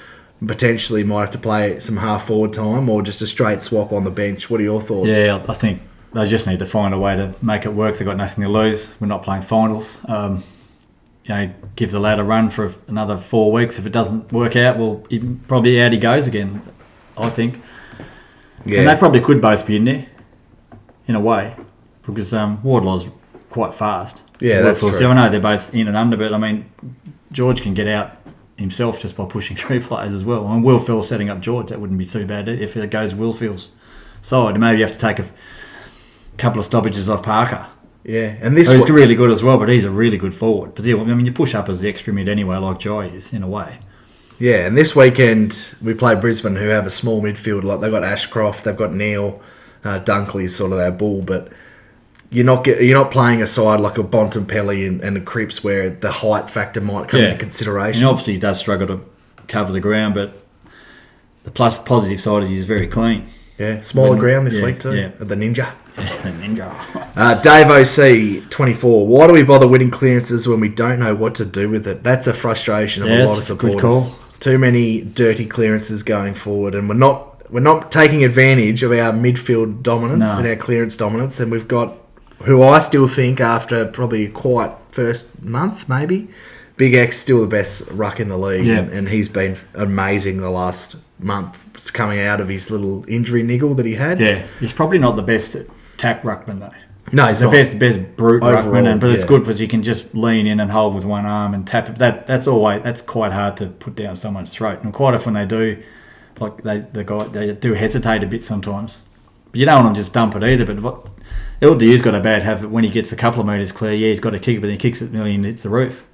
potentially might have to play some half-forward time or just a straight swap on the bench. What are your thoughts? Yeah, I think they just need to find a way to make it work. They've got nothing to lose. We're not playing finals. Give the lad a run for another 4 weeks. If it doesn't work out, well, probably out he goes again, I think. Yeah. And they probably could both be in there, in a way, because Wardlaw's quite fast. Yeah, that's true. I know they're both in and under, but I mean, George can get out himself just by pushing 3 players as well. I mean, Willfield setting up George, that wouldn't be too bad if it goes Willfield's side. Maybe you have to take a couple of stoppages off Parker. Yeah, and he's really good as well, but he's a really good forward. But I mean, you push up as the extra mid anyway, like Jai is in a way. Yeah, and this weekend we play Brisbane, who have a small midfield. Like they've got Ashcroft, they've got Neil, Dunkley's sort of their bull, but you're not playing a side like a Bontempelli and the Cripps where the height factor might come into consideration. And obviously he does struggle to cover the ground, but the positive side is he's very clean. Yeah, smaller ground this week too. Yeah, the Ninja. Yeah, the Ninja. Dave OC 24. Why do we bother winning clearances when we don't know what to do with it? That's a frustration of a lot of supporters. Good call. Too many dirty clearances going forward, and we're not taking advantage of our midfield dominance and our clearance dominance, and we've got who I still think after probably a quiet first month, maybe, Big X still the best ruck in the league, Yeah. and he's been amazing the last month coming out of his little injury niggle that he had. Yeah, he's probably not the best at tack ruckman though. No, he's the not. best brute Overall, ruckman, but it's yeah. good because you can just lean in and hold with one arm and tap it. That's quite hard to put down someone's throat, and quite often they do, like they do hesitate a bit sometimes. But you don't want to just dump it either. But LDU's got a bad habit when he gets a couple of metres clear. Yeah, he's got to kick it, but then he kicks it nearly and hits the roof.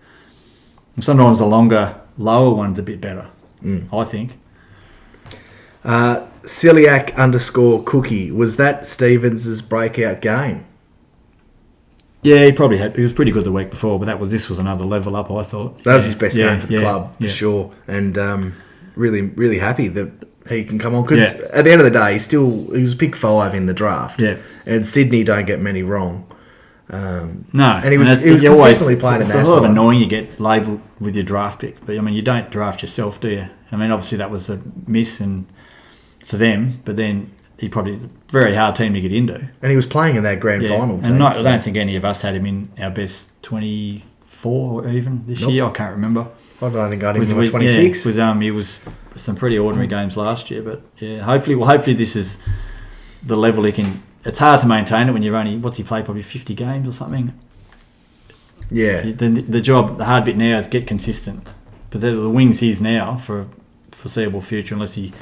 And sometimes the longer, lower one's a bit better. I think. Celiac_Cookie, was that Stevens' breakout game? Yeah, he was pretty good the week before, but this was another level up, I thought. That was his best game for the club, for yeah. sure. And really, really happy that he can come on. Because at the end of the day, he was pick 5 in the draft. Yeah. And Sydney don't get many wrong. No. And he was consistently playing in that It's sort of side. annoying you get labelled with your draft pick. But, I mean, you don't draft yourself, do you? I mean, obviously that was a miss for them, but then he probably a very hard team to get into. And he was playing in that grand final team. And I don't think any of us had him in our best 24 even this year. I can't remember. I don't think I had him in 26. He was some pretty ordinary games last year, but yeah, hopefully this is the level he can. It's hard to maintain it when you're only what's he played probably 50 games or something. Yeah. The hard bit now is get consistent, but the wing's his now for a foreseeable future unless he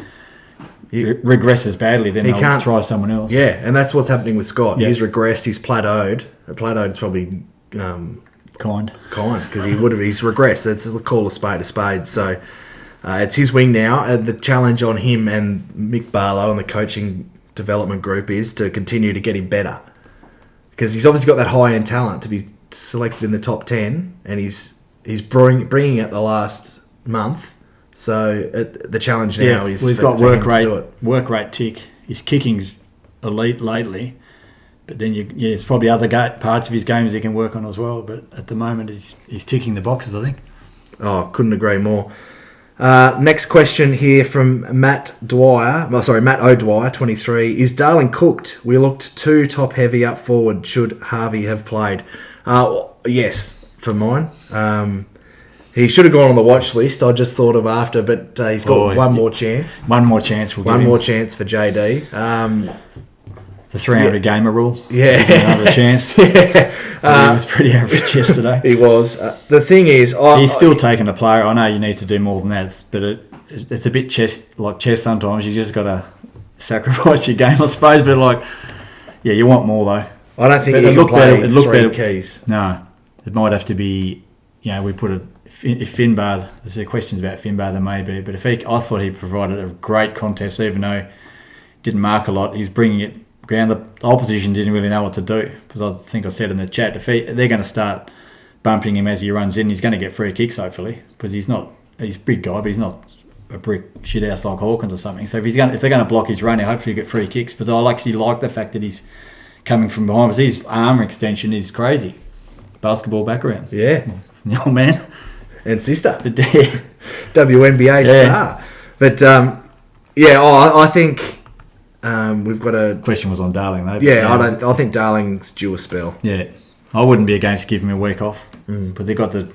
regresses badly, then he can't try someone else. Yeah, and that's what's happening with Scott. Yeah. He's regressed. He's plateaued. Plateaued's probably kind because he's regressed. Let's call a spade. So it's his wing now. The challenge on him and Mick Barlow and the coaching development group is to continue to get him better, because he's obviously got that high end talent to be selected in the top 10, and he's bringing it the last month. So the challenge now is he's got work rate tick. His kicking's elite lately, but then there's probably other parts of his games he can work on as well. But at the moment, he's ticking the boxes, I think. Oh, couldn't agree more. Next question here from Matt O'Dwyer, 23. Is Darling cooked? We looked too top heavy up forward. Should Harvey have played? Yes, for mine. He should have gone on the watch list. I just thought of after, but he's got one more chance. One more chance. One more chance for JD. The 300 gamer rule. Yeah. Another chance. He was pretty average yesterday. He was. The thing is, he's still taking a player. I know you need to do more than that, but it's a bit chess sometimes. You just got to sacrifice your game, I suppose. But you want more though. I don't think he can play three keys. No, it might have to be. We put if Finbar. There's questions about Finbar. There may be, but I thought he provided a great contest, even though he didn't mark a lot. He's bringing it ground. The opposition didn't really know what to do, because I think I said in the chat, if they're going to start bumping him as he runs in, he's going to get free kicks hopefully, because he's a big guy, but he's not a brick shithouse like Hawkins or something. So if they're going to block his running, hopefully he'll get free kicks. But I actually like the fact that he's coming from behind, because his arm extension is crazy. Basketball background. Yeah. The old man. And sister. But, WNBA star. But, I think we've got a... Question was on Darling, though. Yeah, I think Darling's due a spell. Yeah. I wouldn't be against giving him a week off. But they've got the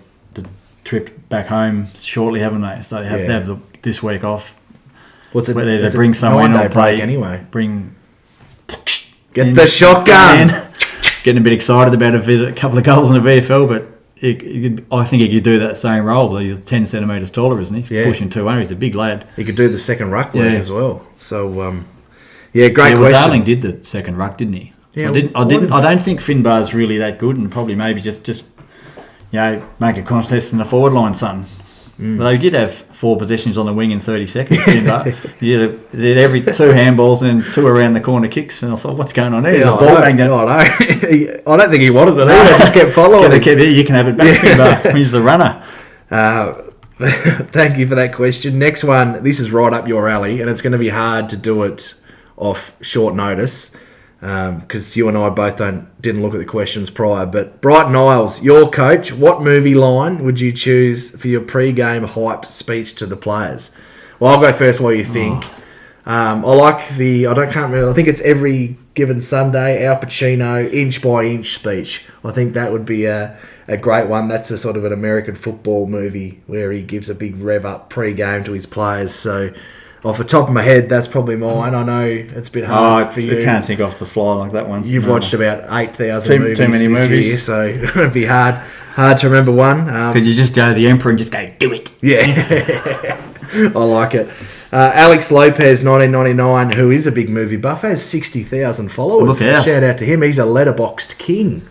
trip back home shortly, haven't they? So they have to have this week off. What's it? Whether they bring someone or play anyway. Get the shotgun. Getting a bit excited about a couple of goals in the VFL, but I think he could do that same role. But he's 10 centimetres taller, isn't he? He's pushing 200. He's a big lad. He could do the second ruck work as well. So, great question. Darling did the second ruck, didn't he? Yeah, So I don't think Finbar's really that good, and probably maybe just make a contest in the forward line, son. Well, they did have 4 possessions on the wing in 30 seconds. Finbar. He did every 2 handballs and 2 around the corner kicks, and I thought, what's going on here? Yeah, I don't think he wanted it either. Just kept following. You can have it back, Finbar. He's the runner. Thank you for that question. Next one, this is right up your alley, and it's going to be hard to do it off short notice, because you and I both didn't look at the questions prior. But Brighton Isles, your coach, what movie line would you choose for your pre-game hype speech to the players? Well, I'll go first. What you think? I can't remember. I think it's every given Sunday, Al Pacino, inch by inch speech. I think that would be a great one. That's a sort of an American football movie where he gives a big rev up pre-game to his players. So off the top of my head, that's probably mine. I know it's a bit hard for you. I can't think off the fly like that one. You've watched about 8,000 movies too many this movies. year, so it'd be hard to remember one. Could you just go to the Emperor and just go, do it? Yeah, I like it. Alex Lopez, 1999, who is a big movie buff, has 60,000 followers. Look out. Shout out to him. He's a letterboxed king.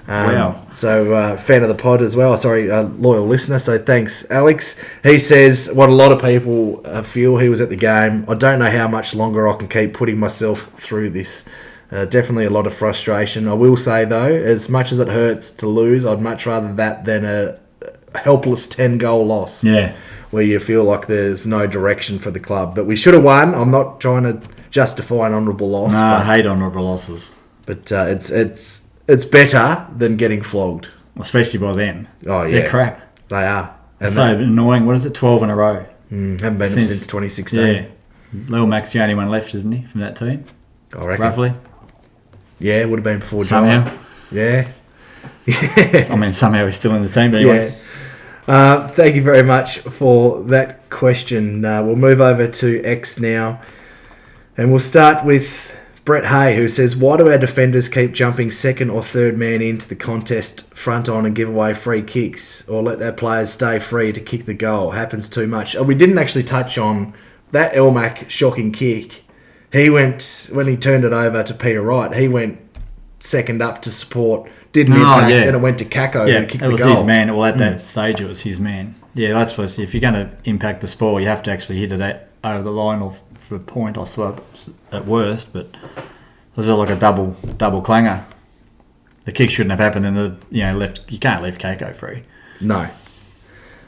Wow. So, fan of the pod as well. Sorry, loyal listener. So, thanks, Alex. He says what a lot of people feel. He was at the game. I don't know how much longer I can keep putting myself through this. Definitely a lot of frustration. I will say, though, as much as it hurts to lose, I'd much rather that than a helpless 10-goal loss. Yeah. Where you feel like there's no direction for the club. But we should have won. I'm not trying to justify an honourable loss. No, I hate honourable losses. But it's better than getting flogged. Especially by them. Oh, yeah. They're crap. They are. It's so annoying. What is it, 12 in a row? Haven't been since 2016. Yeah. Lil Mac's the only one left, isn't he, from that team? I reckon. Roughly. Yeah, it would have been before Somehow. John. Yeah. I mean, somehow he's still in the team, but anyway. Yeah. Thank you very much for that question. We'll move over to X now. And we'll start with Brett Hay, who says, why do our defenders keep jumping second or third man into the contest front on and give away free kicks, or let their players stay free to kick the goal? Happens too much. We didn't actually touch on that Elmac shocking kick. He went, when he turned it over to Peter Wright, he went second up to support, didn't impact, and it went to Kako who kicked the goal. It was his man. Well, at that stage, it was his man. Yeah, that's supposed to, if you're going to impact the sport, you have to actually hit it over the line or for a point, I suppose, at worst. But it was like a double clanger. The kick shouldn't have happened, and you can't leave Kako free. No,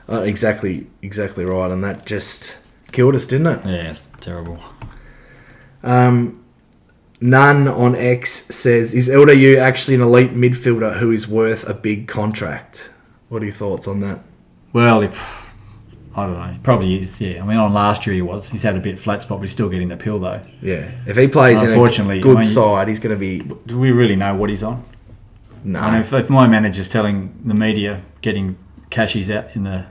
exactly right, and that just killed us, didn't it? Yeah, it's terrible. None on X says, is LDU actually an elite midfielder who is worth a big contract? What are your thoughts on that? Well, I don't know. He probably is, yeah. I mean, on last year he was. He's had a bit flat spot, but he's still getting the pill, though. Yeah. If he plays in a good side, he's going to be... Do we really know what he's on? No. I mean, if my manager's telling the media getting cashies out in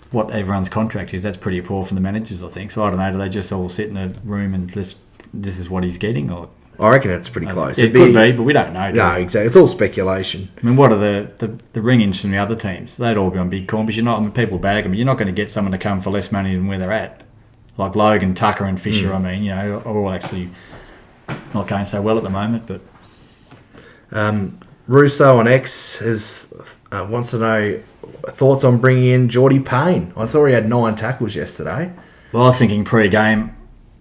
what everyone's contract is, that's pretty poor from the managers, I think. So I don't know. Do they just all sit in a room and this is what he's getting? Or I reckon it's pretty close. It could be, but we don't know. No, exactly. It's all speculation. I mean, what are the ring-ins from the other teams? They'd all be on big corn, because people bag them. You're not going to get someone to come for less money than where they're at. Like Logan, Tucker and Fisher, I mean, are all actually not going so well at the moment. But Russo on X wants to know thoughts on bringing in Geordie Payne. I saw he had 9 tackles yesterday. Well, I was thinking pre-game,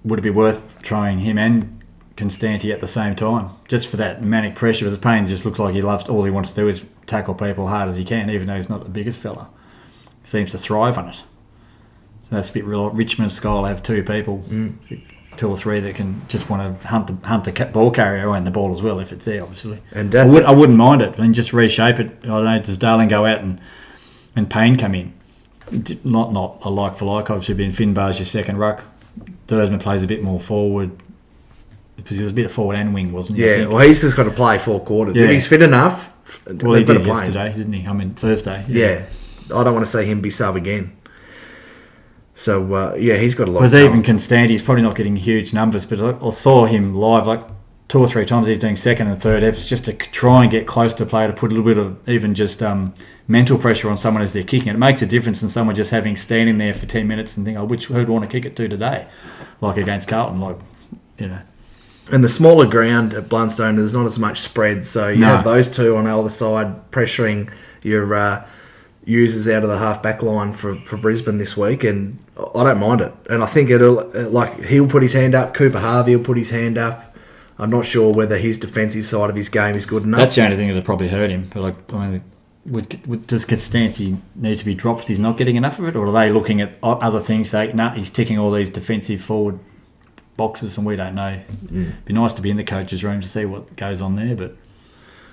would it be worth trying him and Constanti at the same time, just for that manic pressure? Because Payne just looks like all he wants to do is tackle people hard as he can, even though he's not the biggest fella. Seems to thrive on it. So that's a bit real Richmond style. Have 2 people, 2 or 3 that can just want to hunt the ball carrier and the ball as well if it's there, obviously. And I wouldn't mind it. I mean, just reshape it. I don't know. Does Darling go out and Payne come in? Not a like for like. Obviously, being Finbar's your second ruck. Dersman plays a bit more forward. Because he was a bit of forward and wing, wasn't he? Yeah, well, he's just got to play 4 quarters. Yeah. If he's fit enough, well, he did yesterday, didn't he? I mean, Thursday. Yeah. I don't want to see him be sub again. So, he's got a lot of talent. Because even Constanti, he's probably not getting huge numbers, but I saw him live like 2 or 3 times. He's doing second and third efforts just to try and get close to play, to put a little bit of even just mental pressure on someone as they're kicking it. It makes a difference than someone just standing there for 10 minutes and think, who'd want to kick it to today? Like against Carlton, And the smaller ground at Blundstone, there's not as much spread, so you have those 2 on the other side pressuring your users out of the half-back line for Brisbane this week, and I don't mind it. And I think he'll put his hand up, Cooper Harvey will put his hand up. I'm not sure whether his defensive side of his game is good enough. That's the only thing that'll probably hurt him. But does Constanti need to be dropped? He's not getting enough of it, or are they looking at other things? He's ticking all these defensive forward boxes and we don't know. It'd be nice to be in the coach's room to see what goes on there, but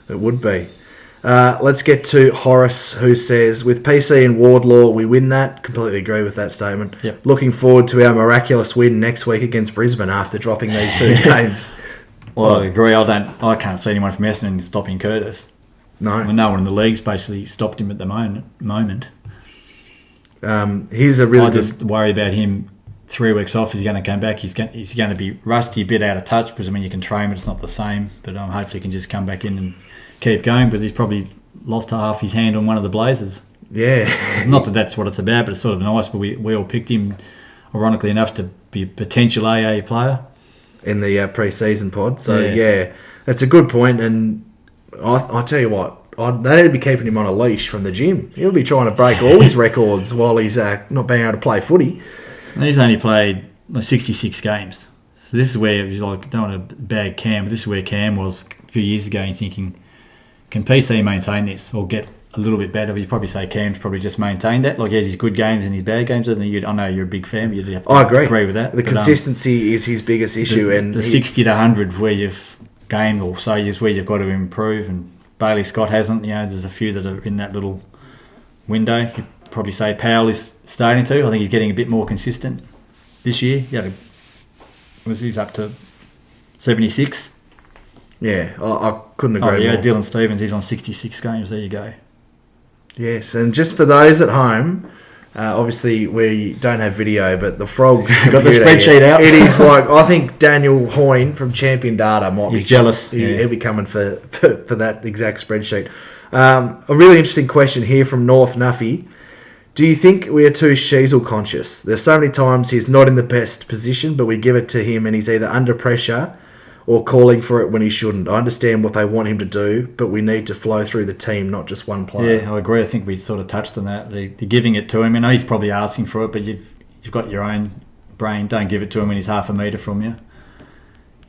it would be. Let's get to Horace, who says, with PC and Wardlaw, we win that. Completely agree with that statement. Yep. Looking forward to our miraculous win next week against Brisbane after dropping these 2 games. Well, I agree. I can't see anyone from Essendon stopping Curtis. No. I mean, no one in the league's basically stopped him at the moment. He's a really I just worry about him 3 weeks off. He's going to come back. He's going to be rusty, a bit out of touch, because, I mean, you can train, but it's not the same. But hopefully he can just come back in and keep going, but he's probably lost half his hand on one of the Blazers. Yeah. Not that that's what it's about, but it's sort of nice. But we all picked him, ironically enough, to be a potential AA player in the pre-season pod. So, yeah, it's a good point. And I tell you what, they need to be keeping him on a leash from the gym. He'll be trying to break all his records while he's not being able to play footy. He's only played 66 games. So this is where, like, don't want to bag Cam, but this is where Cam was a few years ago, and thinking, can PC maintain this or get a little bit better? You'd probably say Cam's probably just maintained that. Like, he has his good games and his bad games, doesn't he? I know you're a big fan, but you'd have to I agree with that. The consistency is his biggest issue. The 60 to 100 where you've gained, or so, is where you've got to improve, and Bailey Scott hasn't. There's a few that are in that little window. You'd probably say Powell is starting to. I think he's getting a bit more consistent this year. He's up to 76. Yeah, I couldn't agree more. Dylan Stevens, he's on 66 games. There you go. Yes, and just for those at home, obviously we don't have video, but the Frogs got the spreadsheet out. It is like, I think Daniel Hoyne from Champion Data might be jealous. He'll be coming for that exact spreadsheet. A really interesting question here from North Nuffy. Do you think we are too Sheasel conscious? There's so many times he's not in the best position, but we give it to him and he's either under pressure or calling for it when he shouldn't. I understand what they want him to do, but we need to flow through the team, not just one player. Yeah, I agree. I think we sort of touched on that. They're giving it to him. I know he's probably asking for it, but you've got your own brain. Don't give it to him when he's half a metre from you.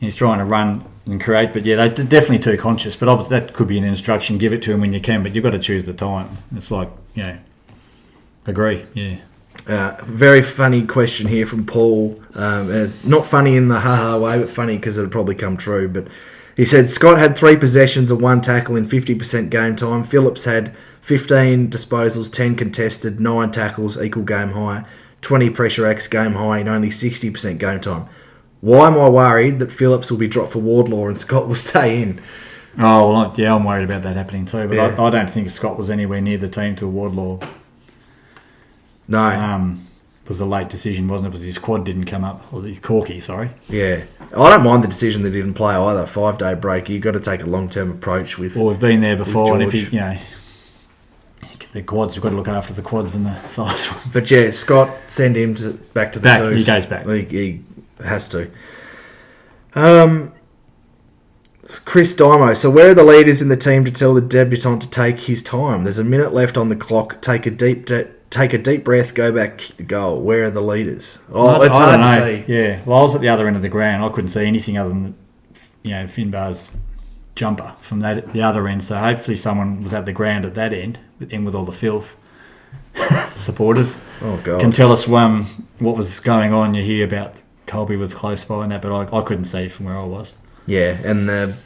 He's trying to run and create, but yeah, they're definitely too conscious. But obviously that could be an instruction. Give it to him when you can, but you've got to choose the time. It's like, agree, yeah. Very funny question here from Paul. And it's not funny in the ha-ha way, but funny because it'll probably come true. But he said, Scott had 3 possessions and 1 tackle in 50% game time. Phillips had 15 disposals, 10 contested, 9 tackles, equal game high, 20 pressure X game high in only 60% game time. Why am I worried that Phillips will be dropped for Wardlaw and Scott will stay in? Oh, well, yeah, I'm worried about that happening too. But I don't think Scott was anywhere near the team till Wardlaw. No. It was a late decision, wasn't it? Because his quad didn't come up, or his corky, sorry. Yeah. I don't mind the decision that he didn't play either. 5-day break. You've got to take a long-term approach with. Well, we've been there before, and if the quads, you've got to look after the quads and the thighs. But yeah, Scott, send him back to the twos. He goes back. He has to. Chris Dymo. So where are the leaders in the team to tell the debutant to take his time? There's a minute left on the clock. Take a deep breath, go back, kick the goal. Where are the leaders? It's hard to see. Yeah, well, I was at the other end of the ground. I couldn't see anything other than Finbar's jumper from the other end. So hopefully someone was at the ground at that end, in with all the filth. Supporters. Oh God. Can tell us what was going on. You hear about Colby was close by and that, but I couldn't see from where I was. Yeah, and the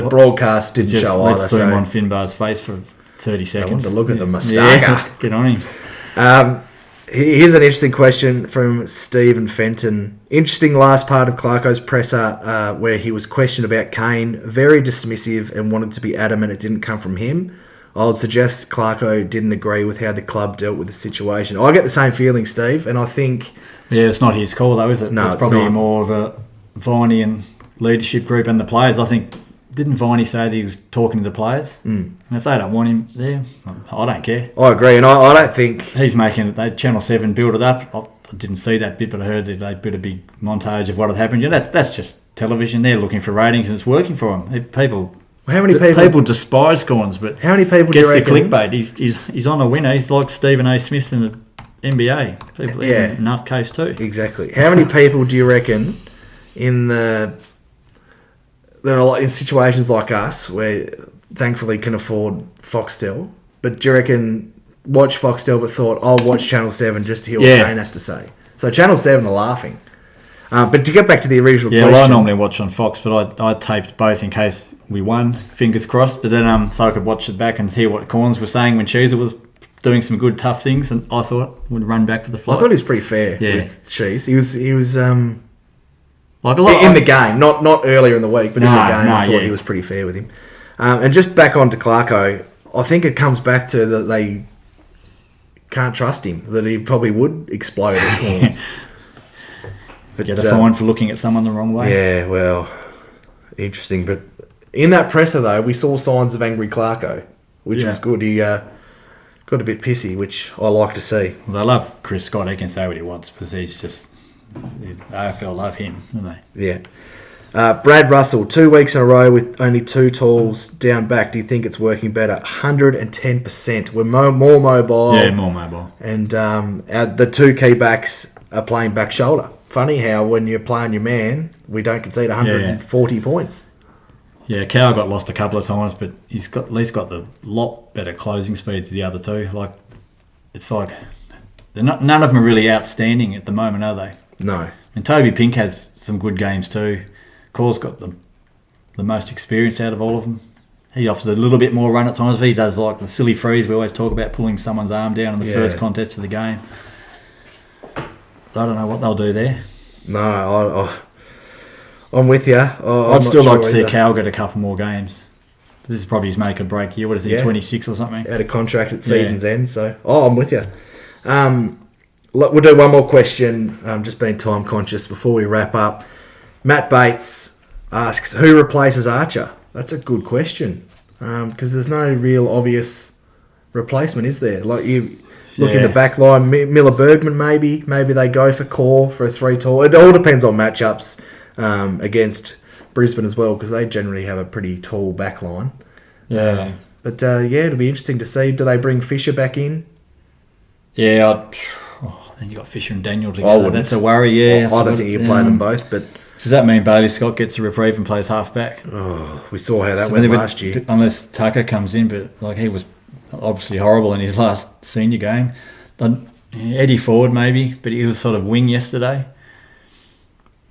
broadcast didn't show either. Let's zoom on Finbar's face for 30 seconds. I want to look at the moustache. Yeah, get on him. Here's an interesting question from Stephen Fenton. Interesting last part of Clarko's presser where he was questioned about Kane. Very dismissive and wanted to be adamant it didn't come from him. I would suggest Clarko didn't agree with how the club dealt with the situation. I get the same feeling, Steve, and I think... Yeah, it's not his call though, is it? No, it's probably not. More of a Viney and leadership group and the players. I think... Didn't Viney say that he was talking to the players? And if they don't want him there, I don't care. I agree, and I don't think... He's making it... Channel 7 built it up. I didn't see that bit, but I heard that they put a big montage of what had happened. That's just television. They're looking for ratings and it's working for them. People despise Gorns, but how many people gets do you reckon? the clickbait. He's on a winner. He's like Stephen A. Smith in the NBA. He's a nutcase too. Exactly. How many people do you reckon that are in situations like us where thankfully can afford Foxtel, but do you reckon watch Foxtel but thought I'll watch Channel 7 just to hear what Kane has to say? So Channel 7 are laughing. But to get back to the original question... Well, I normally watch on Fox, but I taped both in case we won, fingers crossed, but then so I could watch it back and hear what Corns were saying when Cheezer was doing some good, tough things, and I thought would run back to the flight. I thought he was pretty fair with Cheese. He was Like a lot in the game, not earlier in the week, but in the game, I thought yeah. he was pretty fair with him. And just back on to Clarko, I think it comes back to that they can't trust him, that he probably would explode at corners. But, Get a fine for looking at someone the wrong way. Yeah, well, interesting. But in that presser, though, we saw signs of angry Clarko, which was good. He got a bit pissy, which I like to see. Well, they love Chris Scott. He can say what he wants because he's just... AFL love him, don't they? Yeah. Brad Russell, 2 weeks in a row with only 2 tools down back. Do you think it's working better? 110%. We're more mobile. Yeah, more mobile. And the 2 key backs are playing back shoulder. Funny how when you're playing your man, we don't concede 140 points. Yeah, Cow got lost a couple of times, but he's got at least got the lot better closing speed to the other 2. Like, it's like none of them are really outstanding at the moment, are they? No. And Toby Pink has some good games too. Cole's got the most experience out of all of them. He offers a little bit more run at times. He does like the silly freeze we always talk about, pulling someone's arm down in the first contest of the game. I don't know what they'll do there. No, I'm with you. I'd still like to see Cal get a couple more games. This is probably his make or break year. What is he, 26 or something? Out of contract at season's end. So, I'm with you. We'll do one more question. Just being time conscious before we wrap up. Matt Bates asks, who replaces Archer? That's a good question because there's no real obvious replacement, is there? Like you look in the back line, Miller Bergman maybe they go for Core for a 3 tall. It all depends on matchups against Brisbane as well because they generally have a pretty tall back line. Yeah. But it'll be interesting to see. Do they bring Fisher back in? Yeah, I think you got Fisher and Daniel together. That's a worry, yeah. I don't think you play them both, but... Does that mean Bailey Scott gets a reprieve and plays half-back? Oh, we saw how that went last year. Unless Tucker comes in, but like he was obviously horrible in his last senior game. Eddie Ford maybe, but he was sort of wing yesterday.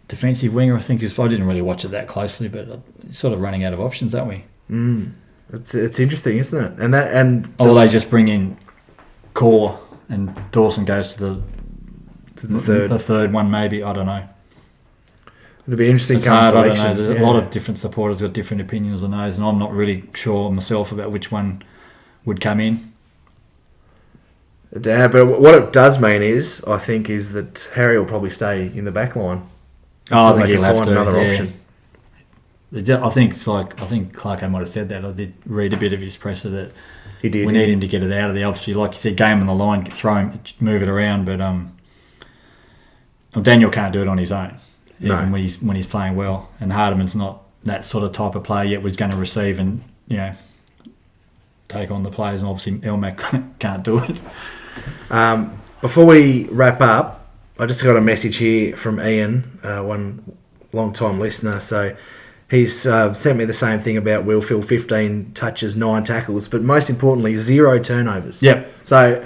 Defensive winger, I think. I didn't really watch it that closely, but sort of running out of options, aren't we? It's interesting, isn't it? Or they just bring in Core and Dawson goes to the third one, maybe. I don't know. It'll be interesting. It's hard, I don't know. There's a lot of different supporters got different opinions on those, and I'm not really sure myself about which one would come in. But what it does mean is that Harry will probably stay in the back line. I think he'll have to. Another option. I think Clarko might have said that. I did read a bit of his presser that he did. We need him to get it out of there. Obviously, like you said, game on the line, throw him, move it around. But Daniel can't do it on his own, even when he's playing well. And Hardiman's not that sort of type of player yet. Was going to receive and take on the players. And obviously, Elmac can't do it. Before we wrap up, I just got a message here from Ian, one long-time listener. So he's sent me the same thing about Will Phil, 15 touches, 9 tackles, but most importantly, 0 turnovers. Yep. So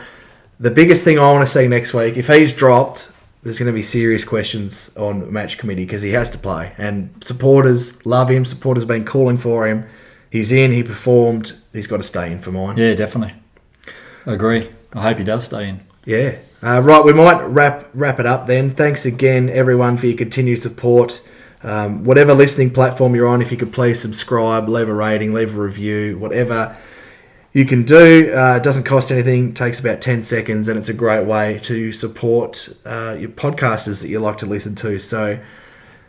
the biggest thing I want to see next week, if he's dropped, there's going to be serious questions on match committee because he has to play. And supporters love him. Supporters have been calling for him. He's in. He performed. He's got to stay in for mine. Yeah, definitely. I agree. I hope he does stay in. Yeah. Right, we might wrap it up then. Thanks again, everyone, for your continued support. Whatever listening platform you're on, if you could please subscribe, leave a rating, leave a review, whatever you can do. It doesn't cost anything, takes about 10 seconds, and it's a great way to support your podcasters that you like to listen to. So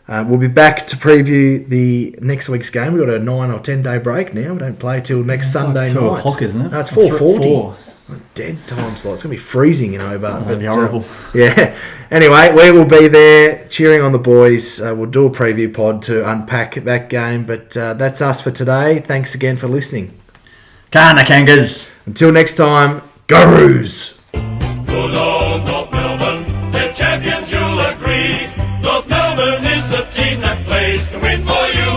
we'll be back to preview the next week's game. We've got a 9 or 10 day break now. We don't play till next Sunday like 2 o'clock, isn't it? No, it's 4:40. Dead time slot. It's going to be freezing in Hobart. That'd be horrible. Yeah. Anyway, we will be there cheering on the boys. We'll do a preview pod to unpack that game. But that's us for today. Thanks again for listening. Kana Kangas. Until next time, go Roos! Good old North Melbourne, they're champions, you'll agree. North Melbourne is the team that plays to win for you.